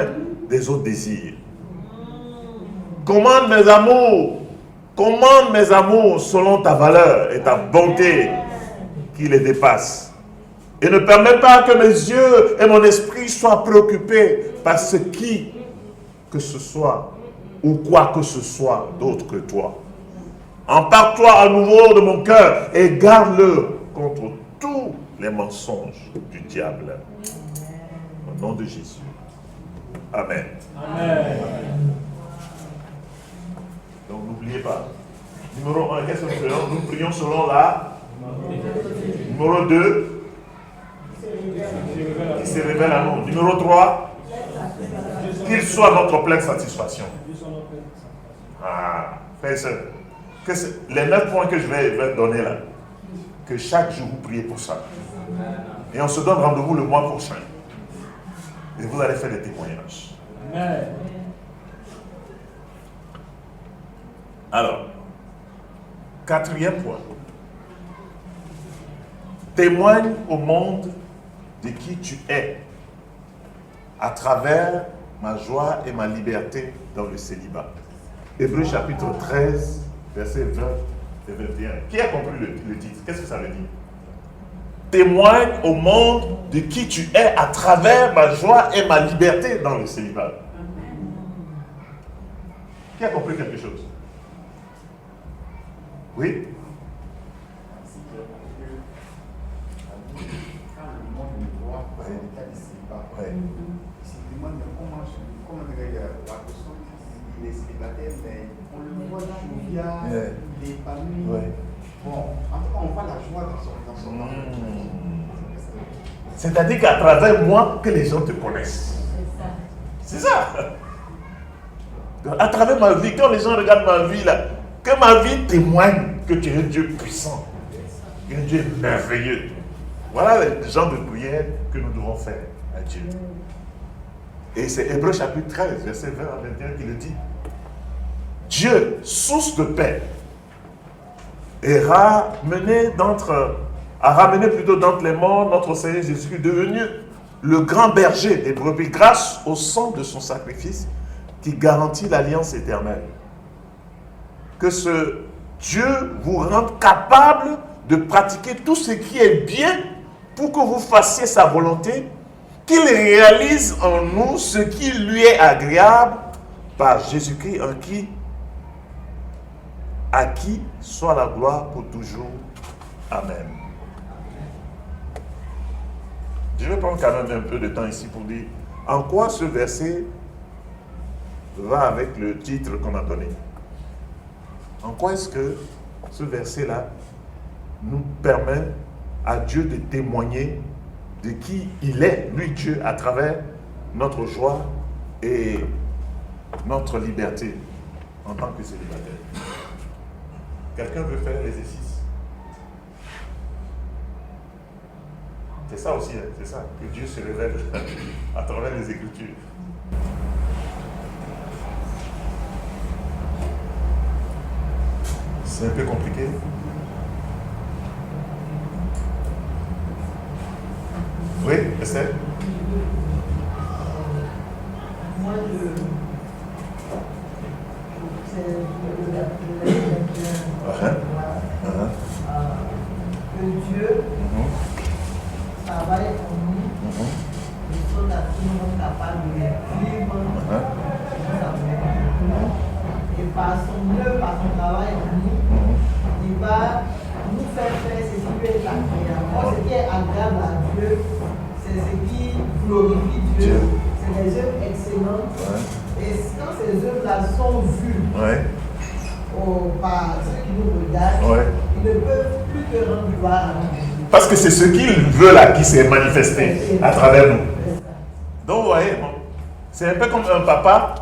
des autres désirs. Commande mes amours selon ta valeur et ta bonté qui les dépasse. Et ne permets pas que mes yeux et mon esprit soient préoccupés par ce qui que ce soit ou quoi que ce soit d'autre que toi. Empare-toi à nouveau de mon cœur et garde-le contre tous les mensonges du diable. Au nom de Jésus. Amen. Amen. Donc n'oubliez pas. Numéro 1, qu'est-ce que nous prions? Nous prions selon la. Numéro 2, qui se révèle à nous. Numéro 3, qu'il soit notre pleine satisfaction. Ah, frère et sœur, les 9 points que je vais donner là, que chaque jour vous priez pour ça. Et on se donne rendez-vous le mois prochain. Et vous allez faire des témoignages. Amen. Alors, 4e point. Témoigne au monde de qui tu es à travers ma joie et ma liberté dans le célibat. Hébreux chapitre 13, versets 20 et 21. Qui a compris le titre? Qu'est-ce que ça veut dire? Témoigne au monde de qui tu es à travers ma joie et ma liberté dans le célibat. Qui a compris quelque chose? Oui? Il est célibataire, mais on le voit jovial, il est épanoui. Bon, en tout cas, on voit la joie dans son âme. C'est-à-dire qu'à travers moi, que les gens te connaissent. C'est ça. À travers ma vie, quand les gens regardent ma vie, là, que ma vie témoigne que tu es un Dieu puissant, un Dieu merveilleux. Voilà le genre de prière que nous devons faire à Dieu. Et c'est Hébreux chapitre 13, verset 20 à 21 qui le dit. Dieu, source de paix, a ramené plutôt d'entre les morts notre Seigneur Jésus-Christ, devenu le grand berger des brebis grâce au sang de son sacrifice qui garantit l'alliance éternelle. Que ce Dieu vous rende capable de pratiquer tout ce qui est bien pour que vous fassiez sa volonté, qu'il réalise en nous ce qui lui est agréable par Jésus-Christ à qui soit la gloire pour toujours. Amen. Je vais prendre quand même un peu de temps ici pour dire en quoi ce verset va avec le titre qu'on a donné. En quoi est-ce que ce verset-là nous permet à Dieu de témoigner de qui il est, lui Dieu, à travers notre joie et notre liberté en tant que célibataire. Quelqu'un veut faire l'exercice? C'est ça aussi, hein, c'est ça, que Dieu se révèle à travers les Écritures. C'est un peu compliqué. Oui, Estelle? Moi, que Dieu travaille en nous, de sorte à ce que nous sommes capables de vivre et par son œuvre, par son travail en nous, il va nous faire ce qui peut être agréable. Or, ce qui est agréable à Dieu, c'est ce qui glorifie Dieu. C'est des œuvres excellentes. Et quand ces œuvres-là sont vues par ceux qui nous regardent, ils ne peuvent plus que rendre gloire à nous. Parce que c'est ce qu'il veut là qui s'est manifesté à travers nous. Donc vous voyez, c'est un peu comme un papa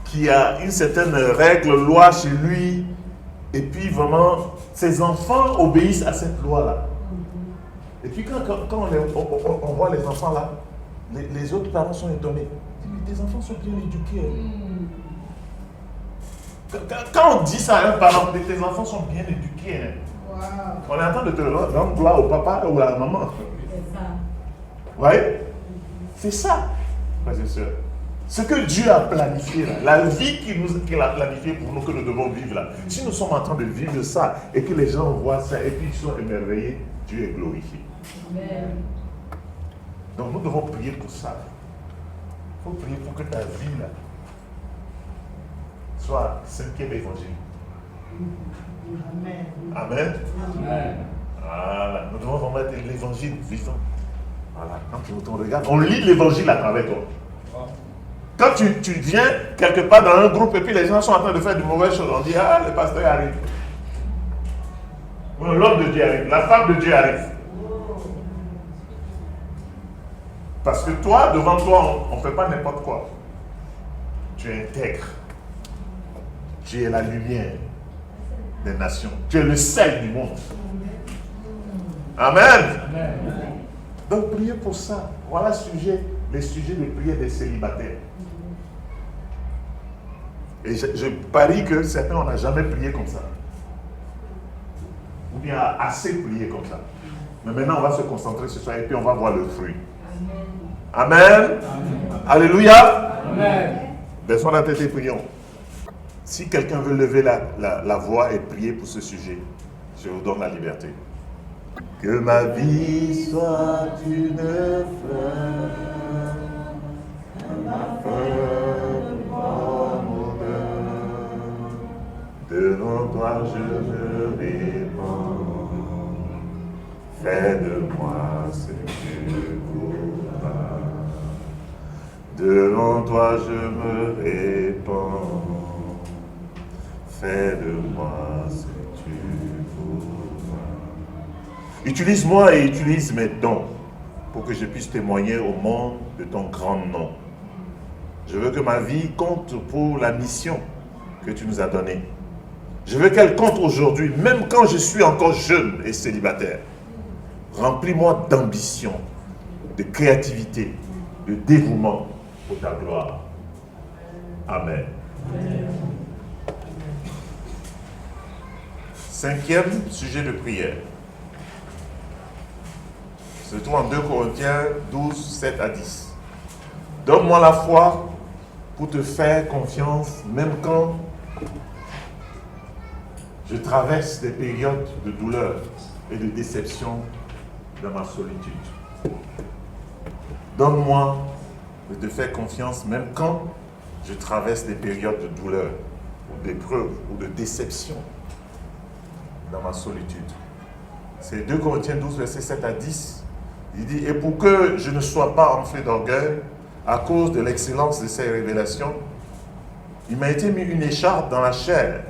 qui a une certaine règle, loi chez lui, et puis vraiment, ses enfants obéissent à cette loi-là. Et puis quand on voit les enfants là, les autres parents sont étonnés. Tes enfants sont bien éduqués. Quand on dit ça à un parent, tes enfants sont bien éduqués. Wow. On est en train de te rendre gloire au papa ou à la maman. C'est ça. Vous voyez? C'est ça, frères et sœurs. Ce que Dieu a planifié, là, la vie qu'il a planifiée pour nous, que nous devons vivre là. Si nous sommes en train de vivre ça et que les gens voient ça et puis ils sont émerveillés, Dieu est glorifié. Amen. Donc nous devons prier pour ça. Il faut prier pour que ta vie là soit 5e évangile. Amen. Amen. Amen. Voilà. Nous devons vraiment être l'évangile vivant. Voilà. Quand on regarde, on lit l'évangile à travers toi. Quand tu viens quelque part dans un groupe et puis les gens sont en train de faire de mauvaises choses, on dit ah, le pasteur arrive. L'homme de Dieu arrive, la femme de Dieu arrive. Parce que toi, devant toi, on ne fait pas n'importe quoi. Tu es intègre. Tu es la lumière des nations. Tu es le sel du monde. Amen. Amen. Donc, priez pour ça. Voilà les sujets de prière des célibataires. Et je parie que certains, on n'a jamais prié comme ça. Ou bien assez prié comme ça. Mais maintenant, on va se concentrer sur ça et puis on va voir le fruit. Amen. Amen. Alléluia. Amen. Baissons la tête et prions. Si quelqu'un veut lever la voix et prier pour ce sujet, je vous donne la liberté. Que ma vie soit une fleur, ma fleur devant toi je me répands. Fais de moi ce que tu voudras. Devant toi je me répands. Fais de moi ce que tu voudras. Utilise-moi et utilise mes dons pour que je puisse témoigner au monde de ton grand nom. Je veux que ma vie compte pour la mission que tu nous as donnée. Je veux qu'elle compte aujourd'hui, même quand je suis encore jeune et célibataire. Remplis-moi d'ambition, de créativité, de dévouement pour ta gloire. Amen. Amen. 5e sujet de prière. Se trouve en 2 Corinthiens 12, 7 à 10. Donne-moi la foi pour te faire confiance, même quand je traverse des périodes de douleur et de déception dans ma solitude. Donne-moi de te faire confiance, même quand je traverse des périodes de douleur, ou d'épreuve, ou de déception dans ma solitude. C'est 2 Corinthiens 12, versets 7 à 10. Il dit, et pour que je ne sois pas enflé d'orgueil, à cause de l'excellence de ces révélations, il m'a été mis une écharpe dans la chair.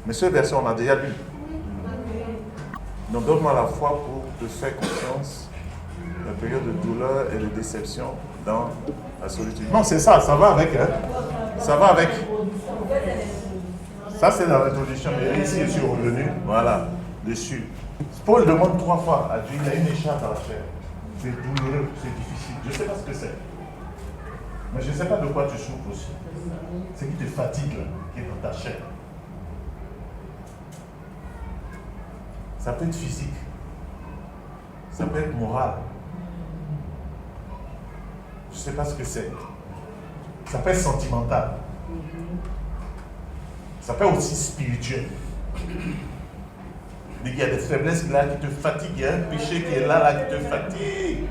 Mais ce verset, on a déjà lu. Donc donne-moi la foi pour te faire confiance dans la période de douleur et de déception dans la solitude. Non, c'est ça, ça va avec. Hein? Ça va avec. Ça, c'est dans l'introduction. Et ici, je suis revenu. Voilà, dessus. Paul demande 3 fois à Dieu, il a une écharpe dans la chair. C'est douloureux, c'est difficile. Je ne sais pas ce que c'est. Mais je ne sais pas de quoi tu souffres aussi. C'est qui te fatigue, là, qui est dans ta chair. Ça peut être physique. Ça peut être moral. Je ne sais pas ce que c'est. Ça peut être sentimental. Ça peut être aussi spirituel. Il y a des faiblesses là qui te fatiguent. Il y a un péché qui est là qui te fatigue.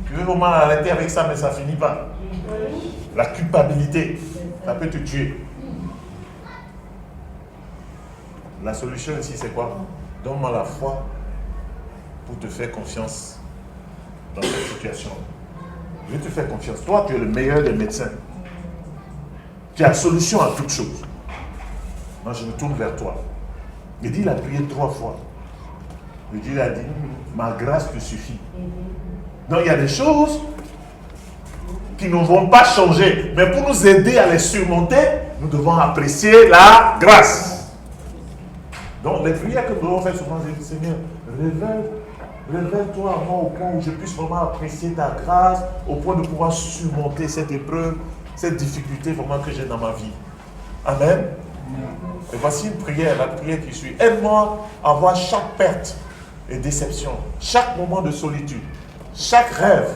Tu veux vraiment arrêter avec ça, mais ça ne finit pas. La culpabilité, ça peut te tuer. La solution ici, c'est quoi? Donne-moi la foi pour te faire confiance dans cette situation. Je vais te faire confiance. Toi, tu es le meilleur des médecins. Tu as la solution à toute chose. Moi, je me tourne vers toi. Il dit, il a prié 3 fois. Le Dieu a dit, ma grâce te suffit. Donc, il y a des choses qui ne vont pas changer. Mais pour nous aider à les surmonter, nous devons apprécier la grâce. Donc, les prières que nous devons faire souvent, c'est Seigneur, révèle-toi à moi au point où je puisse vraiment apprécier ta grâce, au point de pouvoir surmonter cette épreuve, cette difficulté vraiment que j'ai dans ma vie. Amen. Et voici une prière, la prière qui suit. Aide-moi à voir chaque perte et déception, chaque moment de solitude, chaque rêve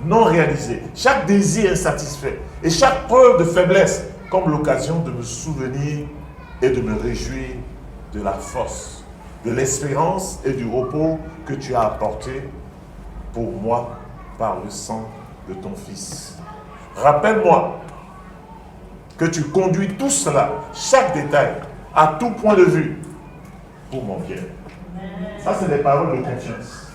non réalisé, chaque désir insatisfait et chaque preuve de faiblesse comme l'occasion de me souvenir et de me réjouir de la force, de l'espérance et du repos que tu as apporté pour moi par le sang de ton Fils. Rappelle-moi que tu conduis tout cela, chaque détail, à tout point de vue, pour mon bien. Ça, c'est des paroles de confiance.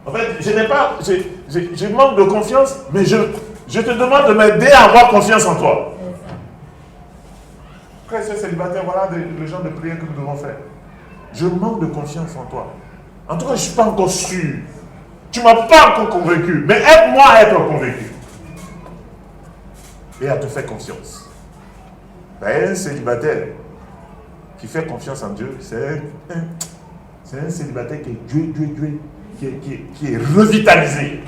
En fait, je manque de confiance, mais je te demande de m'aider à avoir confiance en toi. Frères et sœurs célibataires, voilà le genre de prière que nous devons faire. Je manque de confiance en toi. En tout cas, je ne suis pas encore sûr. Tu ne m'as pas encore convaincu, mais aide-moi à être convaincu. Et à te faire confiance. Un célibataire qui fait confiance en Dieu, c'est un célibataire qui est qui est revitalisé.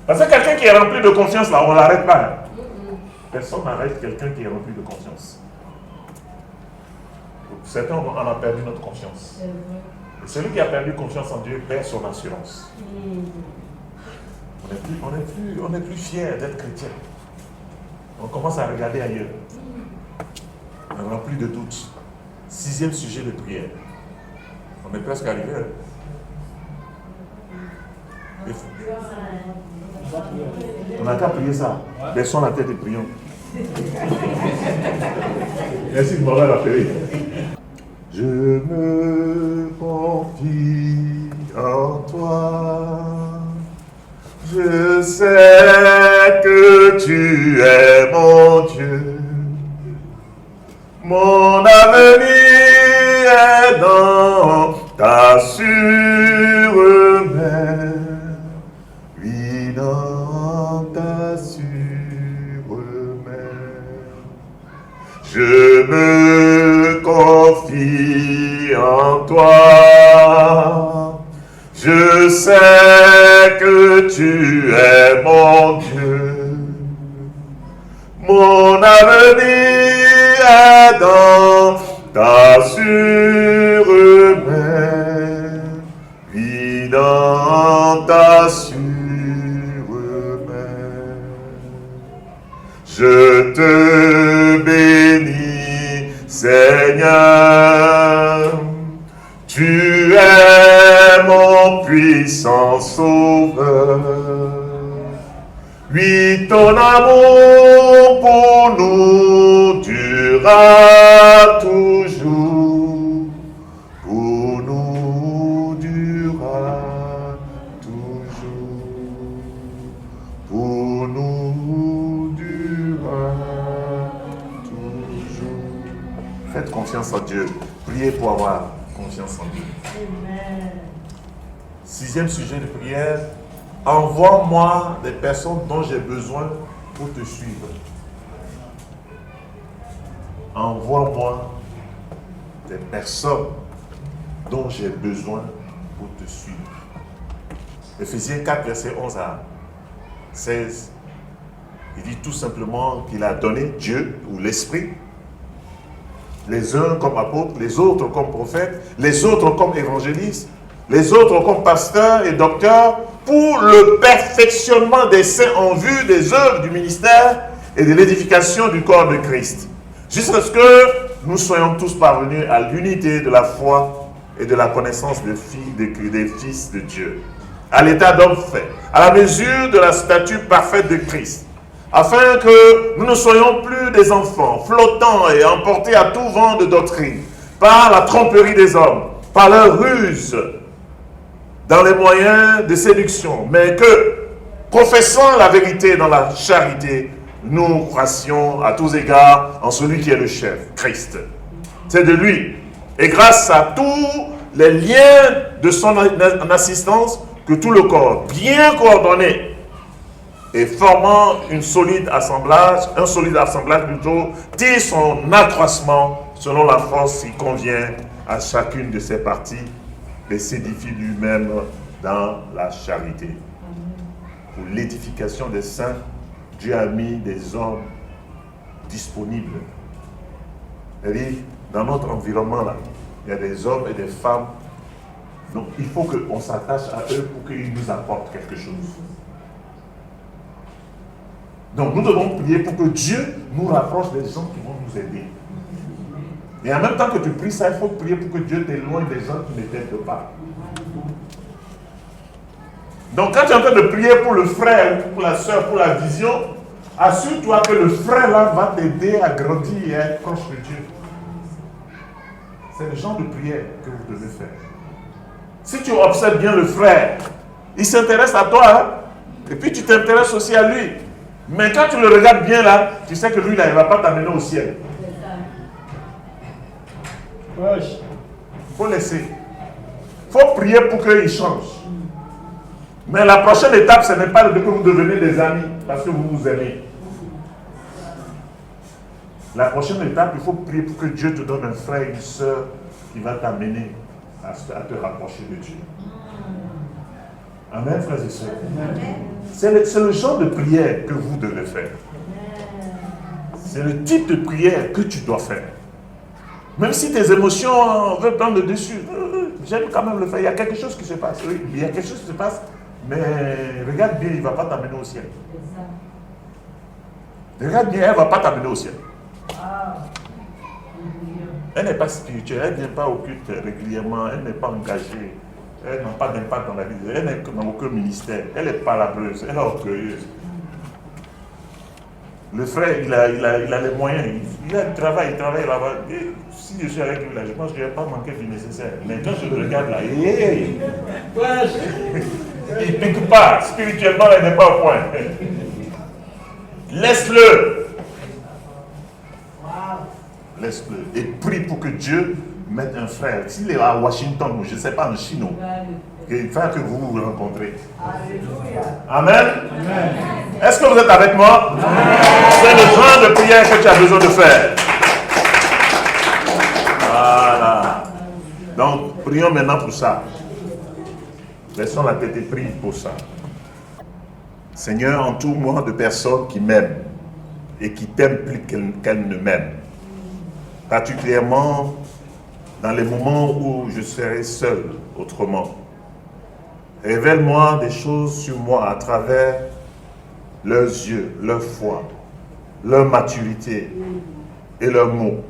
Parce que quelqu'un qui est rempli de confiance, là, on ne l'arrête pas. Personne n'arrête quelqu'un qui est rempli de confiance. Certains, on a perdu notre confiance. Et celui qui a perdu confiance en Dieu perd son assurance. On n'est plus fier d'être chrétien. On commence à regarder ailleurs. On n'a plus de doutes. 6e sujet de prière. On est presque arrivé. On n'a qu'à prier ça. Baissons la tête et prions. Merci de m'avoir rappelé. Je me confie en toi. Je sais que tu es mon Dieu. Mon avenir est dans ta sûre main. Oui, dans ta sûre main. Je me confie en toi. Je sais que tu es mon Dieu. Mon avenir est dans ta sûre main, vis dans ta sûre main. Je te bénis, Seigneur, tu es mon puissant sauveur. Oui, ton amour pour nous durera toujours. Pour nous durera toujours. Pour nous durera toujours. Faites confiance en Dieu. Priez pour avoir confiance en Dieu. Amen. 6e sujet de prière. Envoie-moi des personnes dont j'ai besoin pour te suivre. Envoie-moi des personnes dont j'ai besoin pour te suivre. Ephésiens 4, verset 11 à 16. Il dit tout simplement qu'il a donné Dieu ou l'Esprit, les uns comme apôtres, les autres comme prophètes, les autres comme évangélistes, les autres comme pasteurs et docteurs, pour le perfectionnement des saints en vue des œuvres du ministère et de l'édification du corps de Christ, jusqu'à ce que nous soyons tous parvenus à l'unité de la foi et de la connaissance des fils de Dieu, à l'état d'homme fait, à la mesure de la stature parfaite de Christ, afin que nous ne soyons plus des enfants flottants et emportés à tout vent de doctrine, par la tromperie des hommes, par leur ruse, dans les moyens de séduction, mais que, professant la vérité dans la charité, nous croissions à tous égards en celui qui est le chef, Christ. C'est de lui, et grâce à tous les liens de son assistance, que tout le corps, bien coordonné, et formant un solide assemblage plutôt, tire son accroissement selon la force qui convient à chacune de ses parties, et s'édifie lui-même dans la charité. Pour l'édification des saints, Dieu a mis des hommes disponibles. C'est-à-dire, dans notre environnement, là, il y a des hommes et des femmes. Donc, il faut qu'on s'attache à eux pour qu'ils nous apportent quelque chose. Donc, nous devons prier pour que Dieu nous rapproche des gens qui vont nous aider. Et en même temps que tu pries ça, il faut prier pour que Dieu t'éloigne des gens qui ne t'aident pas. Donc quand tu es en train de prier pour le frère ou pour la soeur, pour la vision, assure-toi que le frère là va t'aider à grandir et à être proche de Dieu. C'est le genre de prière que vous devez faire. Si tu observes bien le frère, il s'intéresse à toi, hein? Et puis tu t'intéresses aussi à lui. Mais quand tu le regardes bien là, tu sais que lui là, il ne va pas t'amener au ciel. Il faut laisser. Il faut prier pour qu'il change. Mais la prochaine étape, ce n'est pas de que vous devenez des amis parce que vous vous aimez. La prochaine étape, il faut prier pour que Dieu te donne un frère et une soeur qui va t'amener à te rapprocher de Dieu. Amen, frères et sœurs. C'est le genre de prière que vous devez faire. C'est le type de prière que tu dois faire. Même si tes émotions veulent prendre le dessus, j'aime quand même le faire. Il y a quelque chose qui se passe. Oui, il y a quelque chose qui se passe, mais regarde bien, il ne va pas t'amener au ciel. Regarde bien, elle ne va pas t'amener au ciel. Elle n'est pas spirituelle, elle ne vient pas au culte régulièrement, elle n'est pas engagée, elle n'a pas d'impact dans la vie, elle n'est dans aucun ministère, elle est palabreuse, elle est orgueilleuse. Le frère, il a les moyens, il a du travail, il travaille là-bas. Si je suis avec lui là, je pense que je ne vais pas manquer du nécessaire. Mais quand je le regarde là, il ne pique pas, spirituellement, il n'est pas au point. Laisse-le. Laisse-le. Et prie pour que Dieu mette un frère. S'il est à Washington ou je ne sais pas, en Chine, il faut que vous vous rencontrez. Amen. Est-ce que vous êtes avec moi? C'est le genre de prière que tu as besoin de faire. Voilà. Donc, prions maintenant pour ça. Laissons la tête et prions pour ça. Seigneur, entoure-moi de personnes qui m'aiment et qui t'aiment plus qu'elles ne m'aiment. Particulièrement dans les moments où je serai seul autrement. Révèle-moi des choses sur moi à travers leurs yeux, leur foi, leur maturité et leurs mots.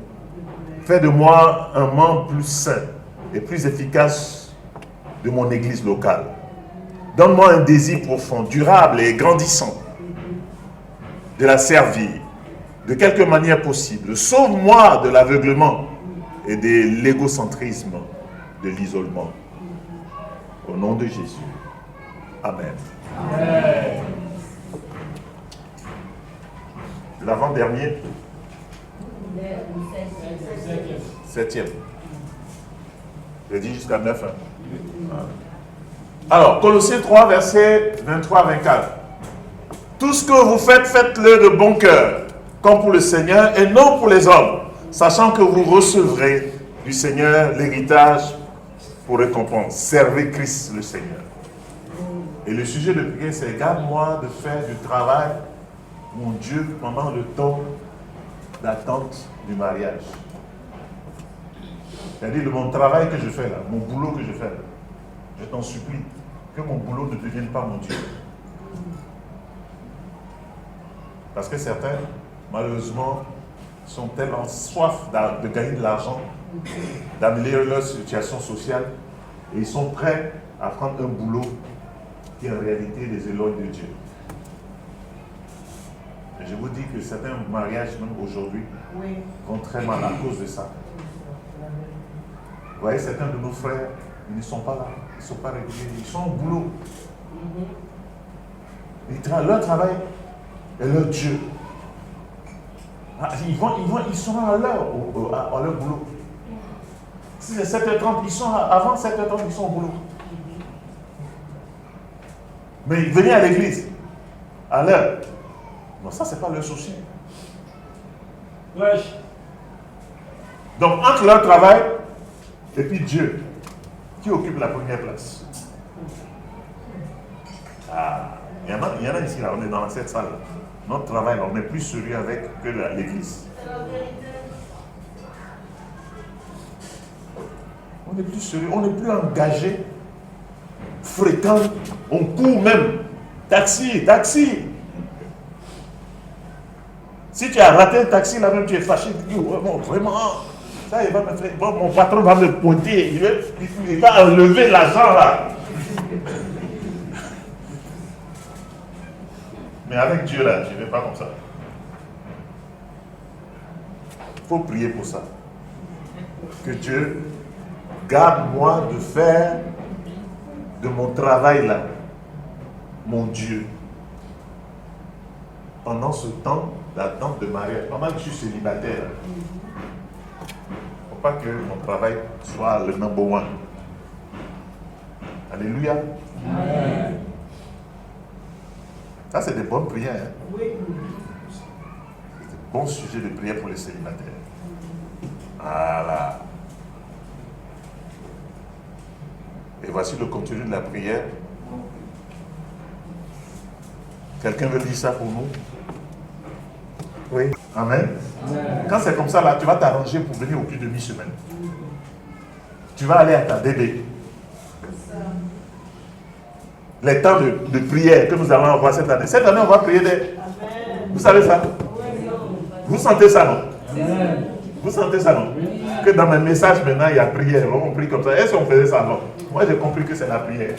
Fais de moi un membre plus sain et plus efficace de mon église locale. Donne-moi un désir profond, durable et grandissant de la servir de quelque manière possible. Sauve-moi de l'aveuglement et de l'égocentrisme, de l'isolement. Au nom de Jésus. Amen. Amen. L'avant-dernier. 7e. J'ai dit jusqu'à 9. Alors, Colossiens 3, versets 23-24. Tout ce que vous faites, faites-le de bon cœur, comme pour le Seigneur et non pour les hommes, sachant que vous recevrez du Seigneur l'héritage pour récompense. Servez Christ le Seigneur. Et le sujet de prière, c'est garde-moi de faire du travail, mon Dieu, pendant le temps d'attente du mariage. C'est-à-dire mon travail que je fais là, mon boulot que je fais là. Je t'en supplie, que mon boulot ne devienne pas mon Dieu. Parce que certains, malheureusement, sont tellement soif de gagner de l'argent, d'améliorer leur situation sociale, et ils sont prêts à prendre un boulot qui en réalité les éloigne de Dieu. Et je vous dis que certains mariages, même aujourd'hui, vont très mal à cause de ça. Vous voyez, certains de nos frères, ils ne sont pas là, ils ne sont pas réguliers, ils sont au boulot. Leur travail est leur Dieu. Ils sont à l'heure à leur boulot. Si c'est 7h30, avant 7h30, ils sont au boulot. Mais venez à l'église, à l'heure. Non, ça, c'est pas leur souci. Wesh. Donc, entre leur travail et puis Dieu, qui occupe la première place? Il y en a ici, là, on est dans cette salle. Là. Notre travail, là, on est plus sérieux avec que l'église. On est plus sérieux, on est plus engagé, fréquent, on court même. Taxi. Si tu as raté un taxi, là même tu es fâché, tu dis, ouais, bon, vraiment, ça, il va me faire, bon, mon patron va me pointer, il va enlever l'argent là. Mais avec Dieu là, je ne vais pas comme ça. Il faut prier pour ça. Que Dieu garde-moi de faire de mon travail là, mon Dieu. Pendant ce temps d'attente de mariage, pendant que je suis célibataire, il ne faut pas que mon travail soit le number one. Alléluia. Amen. Ça, c'est des bonnes prières. Hein? Oui. C'est des bons sujets de prière pour les célibataires. Voilà. Et voici le contenu de la prière. Quelqu'un veut dire ça pour nous? Oui. Amen. Amen. Quand c'est comme ça, là, tu vas t'arranger pour venir au plus de mi-semaine. Tu vas aller à ta bébé. Les temps de prière que nous allons avoir cette année. Cette année, on va prier des... Amen. Vous savez ça? Vous sentez ça, non? Amen. Vous sentez ça, non? Que dans mes messages, maintenant, il y a prière. On prie comme ça. Est-ce qu'on faisait ça, non? Moi, j'ai compris que c'est la prière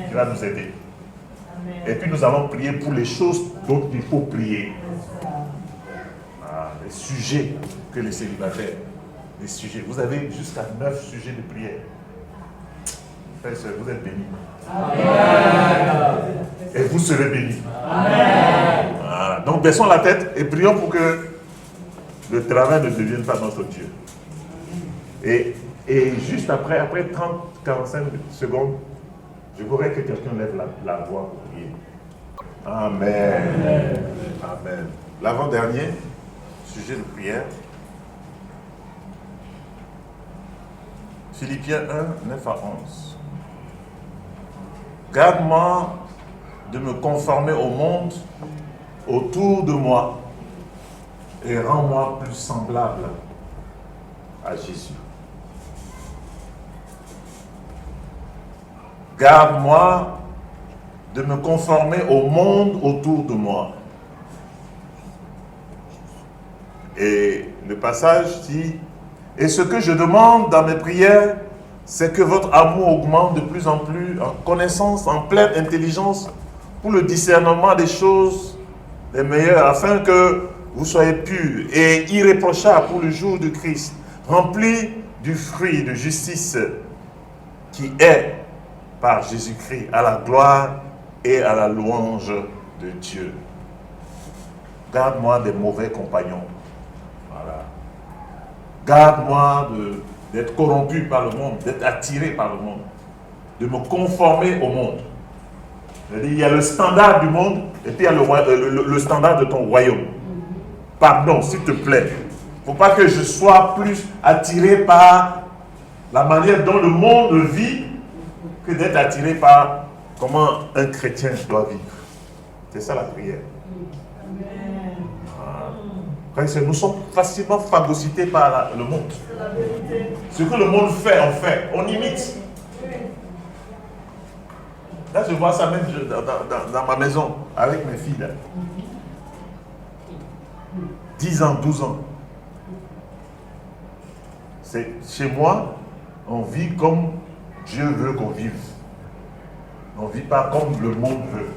qui va nous aider. Amen. Et puis, nous allons prier pour les choses dont il faut prier. Les sujets que les célibataires, les sujets. Vous avez jusqu'à 9 sujets de prière. Frères et sœurs, vous êtes bénis. Amen. Et vous serez bénis. Amen. Voilà. Donc baissons la tête et prions pour que le travail ne devienne pas notre Dieu. Et juste après 30-45 secondes, je voudrais que quelqu'un lève la voix pour prier. Amen. Amen. Amen. L'avant-dernier sujet de prière. Philippiens 1, 9 à 11. Garde-moi de me conformer au monde autour de moi et rends-moi plus semblable à Jésus. Garde-moi de me conformer au monde autour de moi. Et le passage dit, et ce que je demande dans mes prières, c'est que votre amour augmente de plus en plus en connaissance, en pleine intelligence, pour le discernement des choses les meilleures, afin que vous soyez purs et irréprochables pour le jour du Christ, remplis du fruit de justice qui est par Jésus-Christ, à la gloire et à la louange de Dieu. Garde-moi des mauvais compagnons. Voilà. Garde-moi d'être corrompu par le monde, d'être attiré par le monde, de me conformer au monde. Il y a le standard du monde et puis il y a le standard de ton royaume. Pardon, s'il te plaît. Il ne faut pas que je sois plus attiré par la manière dont le monde vit que d'être attiré par comment un chrétien doit vivre. C'est ça la prière. Nous sommes facilement phagocytés par le monde. Ce que le monde fait, on fait. On imite. Là, je vois ça même dans ma maison, avec mes filles. Là. 10 ans, 12 ans. Chez moi, on vit comme Dieu veut qu'on vive. On ne vit pas comme le monde veut.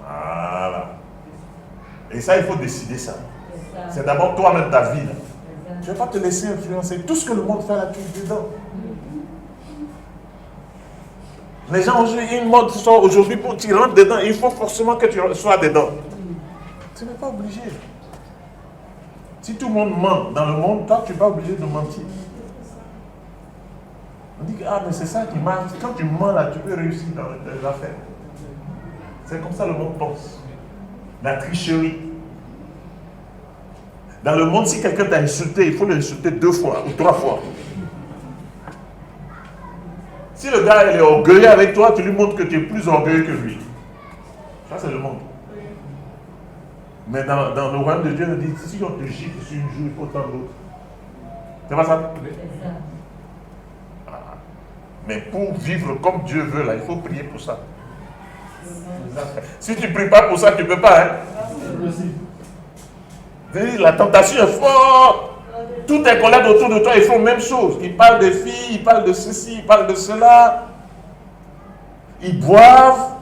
Voilà. Et ça, il faut décider ça. C'est d'abord toi-même ta vie. Là. Tu ne vas pas te laisser influencer. Tout ce que le monde fait là, tu es dedans. Les gens ont une mode aujourd'hui pour que tu rentres dedans. Il faut forcément que tu sois dedans. Tu n'es pas obligé. Si tout le monde ment dans le monde, toi, tu n'es pas obligé de mentir. On dit que mais c'est ça qui marche. Quand tu mens là, tu peux réussir dans tes affaires. C'est comme ça le monde pense. La tricherie. Dans le monde, si quelqu'un t'a insulté, il faut l'insulter 2 fois ou 3 fois. Si le gars il est orgueilleux avec toi, tu lui montres que tu es plus orgueilleux que lui. Ça, c'est le monde. Mais dans le royaume de Dieu, on dit, si on te gifle sur une joue, il faut tant d'autres. C'est pas ça? Mais pour vivre comme Dieu veut, là, il faut prier pour ça. Si tu ne pries pas pour ça, tu ne peux pas. Hein? La tentation est forte. Tous tes collègues autour de toi, ils font la même chose. Ils parlent de filles, ils parlent de ceci, ils parlent de cela. Ils boivent.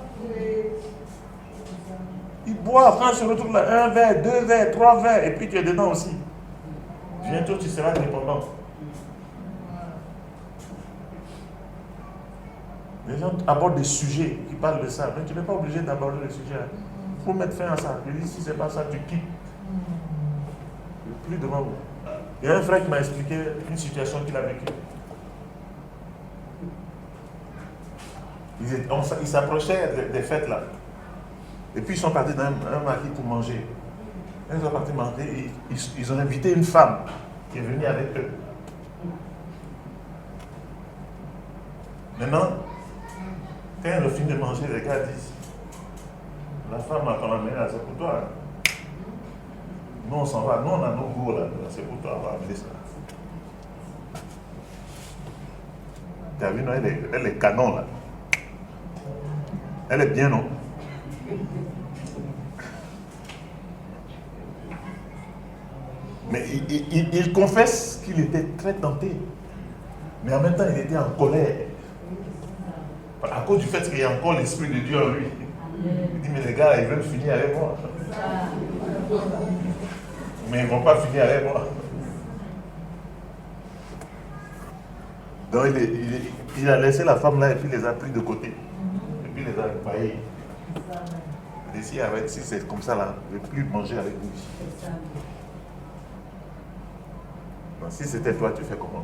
Ils boivent. Quand ils se retrouvent là, 1 verre, 2 verres, 3 verres, et puis tu es dedans aussi. Bientôt, tu seras dépendant. Les gens abordent des sujets qui parlent de ça, mais tu n'es pas obligé d'aborder le sujet. Il faut mettre fin à ça. Je dis, si ce n'est pas ça, tu quittes. Plus devant vous. Il y a un frère qui m'a expliqué une situation qu'il a vécue. Ils s'approchaient des fêtes là. Et puis ils sont partis dans un marché pour manger. Ils sont partis manger et ils ont invité une femme qui est venue avec eux. Maintenant, quand ils ont fini de manger, les gars disent, la femme qu'on a amenée là, c'est pour toi. Hein. Nous on s'en va, nous on a nos goûts là, c'est pour toi, on va amener ça. Tu as vu, non, elle est canon là. Elle est bien, non? Mais il confesse qu'il était très tenté. Mais en même temps, il était en colère. À cause du fait qu'il y a encore l'Esprit de Dieu en lui. Il dit, mais les gars, ils veulent finir avec moi. Mais ils ne vont pas finir avec moi. Donc il a laissé la femme là et puis les a pris de côté. Et puis les a baillés. Il dit, si c'est comme ça là, je ne vais plus manger avec vous. Donc, si c'était toi, tu fais comment?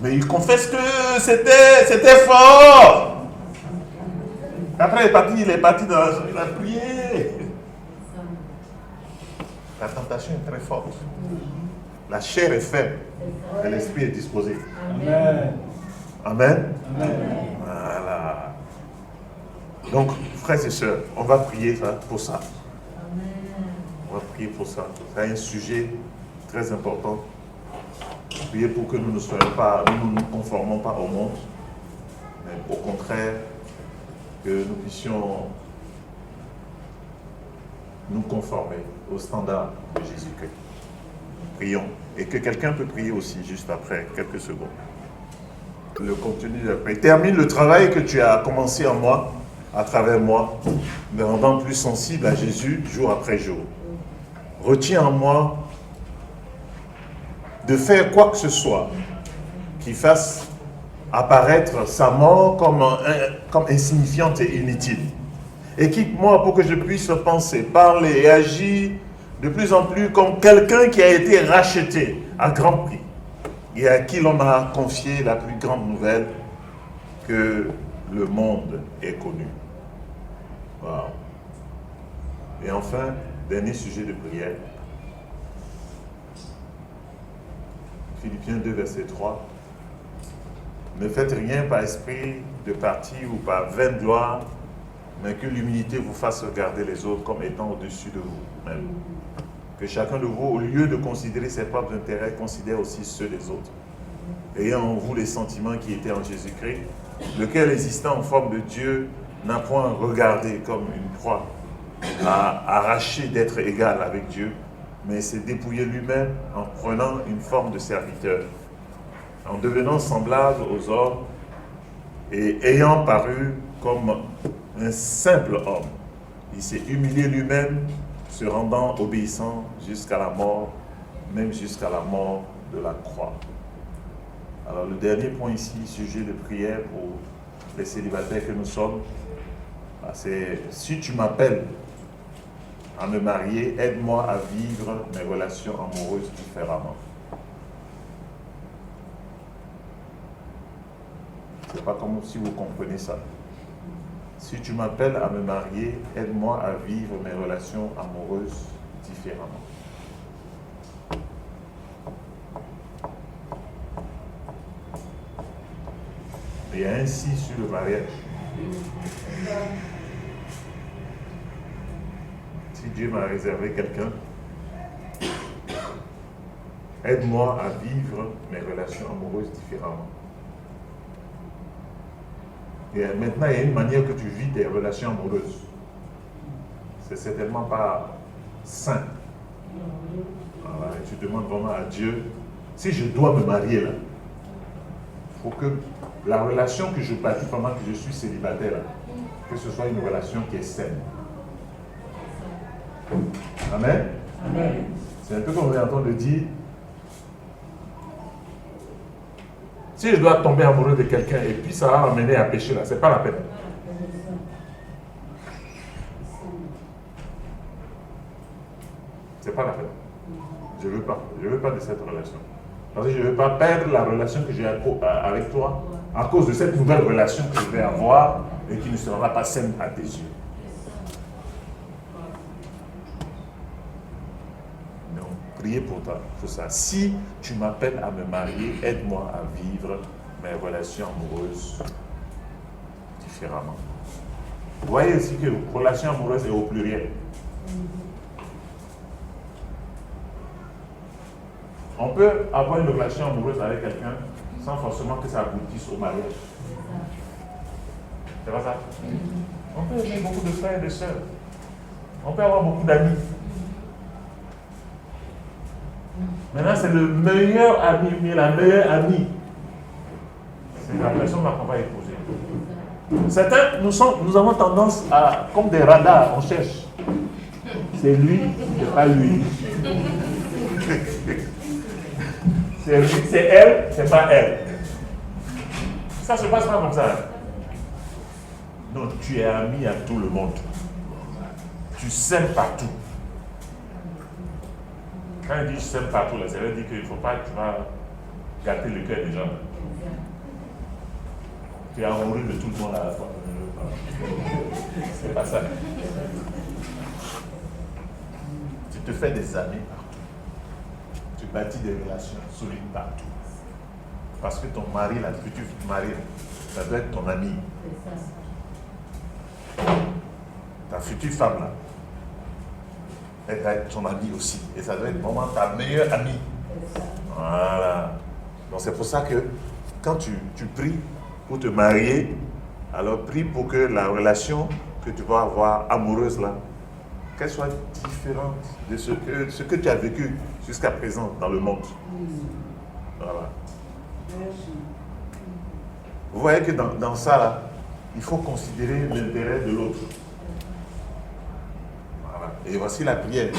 Mais il confesse que c'était fort. Après, il est parti dans la journée, il a prié. La tentation est très forte. La chair est faible, mais l'esprit est disposé. Amen. Amen. Amen. Voilà. Donc, frères et sœurs, on va prier pour ça. On va prier pour ça. C'est un sujet très important. prier pour que nous ne soyons pas, nous ne nous conformons pas au monde, mais au contraire, que nous puissions nous conformer au standard de Jésus-Christ. Prions. Et que quelqu'un peut prier aussi juste après, quelques secondes. Le contenu de la prière. Termine le travail que tu as commencé en moi, à travers moi, me rendant plus sensible à Jésus jour après jour. Retiens en moi de faire quoi que ce soit qui fasse apparaître sa mort comme insignifiante et inutile. Équipe-moi pour que je puisse penser, parler et agir de plus en plus comme quelqu'un qui a été racheté à grand prix et à qui l'on a confié la plus grande nouvelle que le monde ait connue. Wow. Et enfin, dernier sujet de prière. Philippiens 2, verset 3. Ne faites rien par esprit de parti ou par vaine gloire, mais que l'humilité vous fasse regarder les autres comme étant au-dessus de vous-même. Que chacun de vous, au lieu de considérer ses propres intérêts, considère aussi ceux des autres. Ayant en vous les sentiments qui étaient en Jésus-Christ, lequel, existant en forme de Dieu, n'a point regardé comme une proie à arracher d'être égal avec Dieu, mais s'est dépouillé lui-même en prenant une forme de serviteur, en devenant semblable aux hommes et ayant paru comme un simple homme. Il s'est humilié lui-même, se rendant obéissant jusqu'à la mort, même jusqu'à la mort de la croix. Alors le dernier point ici, sujet de prière pour les célibataires que nous sommes, c'est si tu m'appelles à me marier, aide-moi à vivre mes relations amoureuses différemment. C'est pas comme si vous comprenez ça. Si tu m'appelles à me marier, aide-moi à vivre mes relations amoureuses différemment. Il y a ainsi sur le mariage. Si Dieu m'a réservé quelqu'un, aide-moi à vivre mes relations amoureuses différemment. Et maintenant, il y a une manière que tu vis tes relations amoureuses. C'est certainement pas sain. Voilà, et tu demandes vraiment à Dieu, si je dois me marier là, il faut que la relation que je bâtis pendant que je suis célibataire là, que ce soit une relation qui est saine. Amen. Amen. C'est un peu comme on est en train de dire, si je dois tomber amoureux de quelqu'un et puis ça va m'amener à pécher là, c'est pas la peine. C'est pas la peine. Je veux pas de cette relation. Parce que je ne veux pas perdre la relation que j'ai avec toi à cause de cette nouvelle relation que je vais avoir et qui ne sera pas saine à tes yeux. Donc, priez pour ça. Si tu m'appelles à me marier, aide-moi à vivre mes relations amoureuses différemment. Vous voyez aussi que relation amoureuse est au pluriel. On peut avoir une relation amoureuse avec quelqu'un sans forcément que ça aboutisse au mariage. C'est pas ça? On peut aimer beaucoup de frères et de sœurs. On peut avoir beaucoup d'amis. Maintenant, c'est le meilleur ami, mais la meilleure amie. C'est la personne qu'on va épouser. Certains, nous avons tendance à, comme des radars, on cherche. C'est lui, c'est pas lui. C'est lui, c'est elle, c'est pas elle. Ça se passe pas comme ça. Non, tu es ami à tout le monde. Tu sèmes partout. Quand il dit je sème partout, là, ça veut dire qu'il ne faut pas que tu vas gâter le cœur des gens. Tu es amoureux de tout le monde à la fois. C'est pas ça. Tu te fais des amis partout. Tu bâtis des relations solides partout. Parce que ton mari, la future mari, ça doit être ton ami. Ta future femme, là, elle doit être ton amie aussi. Et ça doit être vraiment ta meilleure amie. Voilà. Donc c'est pour ça que quand tu pries pour te marier, alors prie pour que la relation que tu vas avoir amoureuse là, qu'elle soit différente de ce que tu as vécu jusqu'à présent dans le monde. Voilà. Vous voyez que dans ça là, il faut considérer l'intérêt de l'autre. Voilà. Et voici la prière.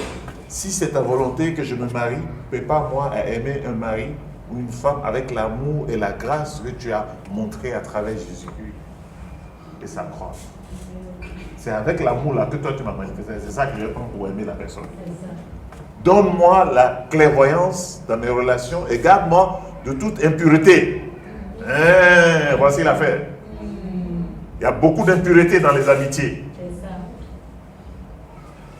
Si c'est ta volonté que je me marie, prépare-moi à aimer un mari ou une femme avec l'amour et la grâce que tu as montré à travers Jésus-Christ et sa croix. C'est avec l'amour là que toi tu m'as manifesté. C'est ça que je prends pour aimer la personne. Donne-moi la clairvoyance dans mes relations et garde-moi de toute impureté. Voici l'affaire. Il y a beaucoup d'impureté dans les amitiés.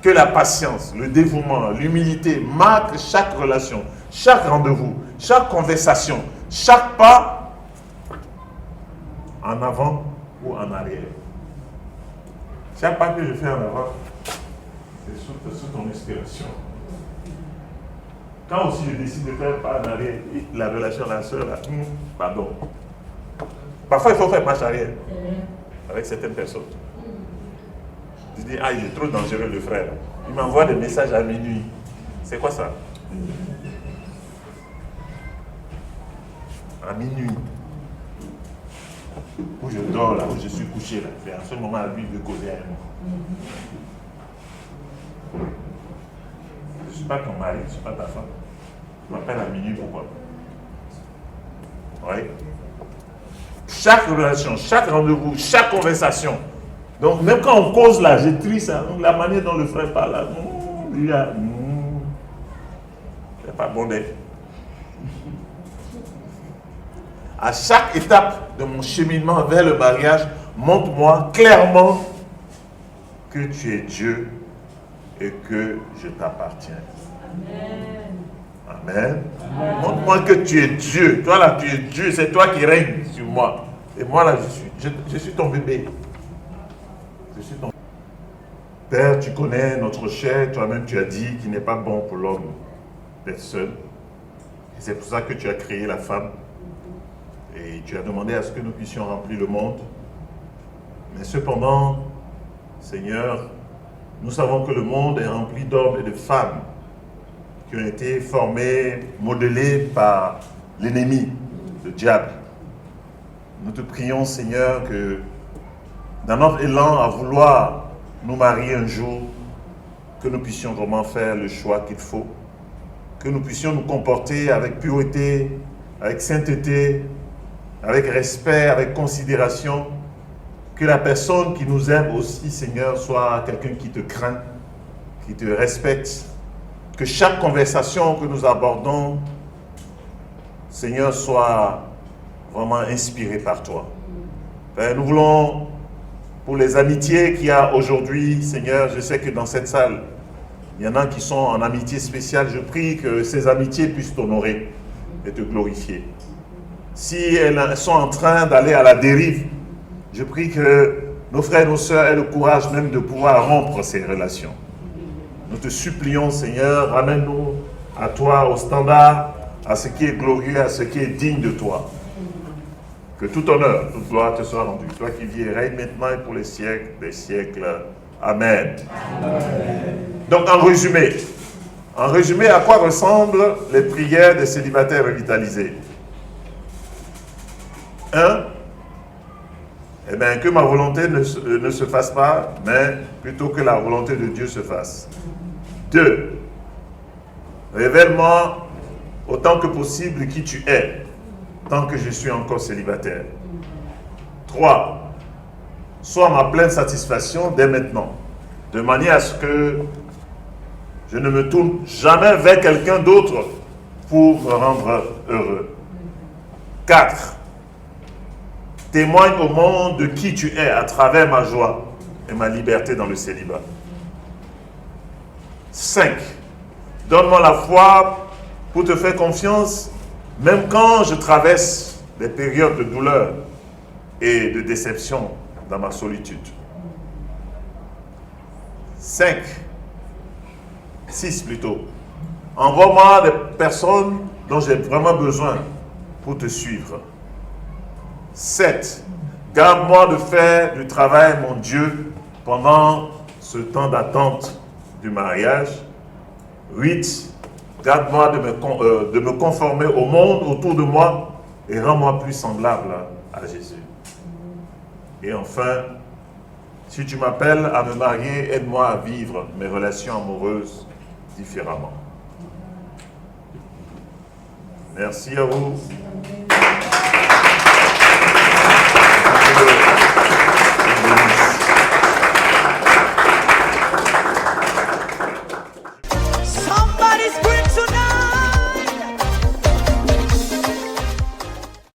Que la patience, le dévouement, l'humilité marquent chaque relation, chaque rendez-vous, chaque conversation, chaque pas en avant ou en arrière. Chaque pas que je fais en avant, c'est sous ton inspiration. Quand aussi je décide de faire pas en arrière, la relation à la soeur, pardon. Parfois il faut faire marche arrière avec certaines personnes. Je dis, il est trop dangereux le frère. Il m'envoie des messages à minuit. C'est quoi ça? À minuit. Où je dors là, où je suis couché là. C'est à ce moment là, lui de causer avec moi. Je ne suis pas ton mari, je ne suis pas ta femme. Tu m'appelles à minuit, pourquoi? Oui. Chaque relation, chaque rendez-vous, chaque conversation. Donc même quand on cause là, j'ai triste ça. Donc la manière dont le frère parle là, c'est pas bon d'être. À chaque étape de mon cheminement vers le mariage, montre-moi clairement que tu es Dieu et que je t'appartiens. Amen. Amen. Montre-moi que tu es Dieu. Toi là, tu es Dieu, c'est toi qui règnes sur moi. Et moi là, je suis ton bébé. Je suis ton... Père, tu connais notre chair, toi-même tu as dit qu'il n'est pas bon pour l'homme d'être seul. Et c'est pour ça que tu as créé la femme. Et tu as demandé à ce que nous puissions remplir le monde. Mais cependant, Seigneur, nous savons que le monde est rempli d'hommes et de femmes qui ont été formés, modelés par l'ennemi, le diable. Nous te prions, Seigneur, que dans notre élan à vouloir nous marier un jour, que nous puissions vraiment faire le choix qu'il faut, que nous puissions nous comporter avec pureté, avec sainteté, avec respect, avec considération, que la personne qui nous aime aussi, Seigneur, soit quelqu'un qui te craint, qui te respecte, que chaque conversation que nous abordons, Seigneur, soit vraiment inspirée par toi. Père, nous voulons, pour les amitiés qu'il y a aujourd'hui, Seigneur, je sais que dans cette salle, il y en a qui sont en amitié spéciale. Je prie que ces amitiés puissent t'honorer et te glorifier. Si elles sont en train d'aller à la dérive, je prie que nos frères et nos sœurs aient le courage même de pouvoir rompre ces relations. Nous te supplions, Seigneur, ramène-nous à toi, au standard, à ce qui est glorieux, à ce qui est digne de toi. Que tout honneur, toute gloire te soit rendue. Toi qui vis et règnes maintenant et pour les siècles des siècles. Amen. Amen. Donc en résumé, à quoi ressemblent les prières des célibataires revitalisés? 1. Eh bien, que ma volonté ne se fasse pas, mais plutôt que la volonté de Dieu se fasse. 2. Révèle-moi autant que possible qui tu es, tant que je suis encore célibataire. 3. Sois ma pleine satisfaction dès maintenant, de manière à ce que je ne me tourne jamais vers quelqu'un d'autre pour me rendre heureux. 4. Témoigne au monde de qui tu es à travers ma joie et ma liberté dans le célibat. 5. Donne-moi la foi pour te faire confiance, même quand je traverse des périodes de douleur et de déception dans ma solitude. 6 plutôt. Envoie-moi des personnes dont j'ai vraiment besoin pour te suivre. 7. Garde-moi de faire du travail, mon Dieu, pendant ce temps d'attente du mariage. 8. Garde-moi de me conformer au monde autour de moi et rends-moi plus semblable à Jésus. Et enfin, si tu m'appelles à me marier, aide-moi à vivre mes relations amoureuses différemment. Merci à vous.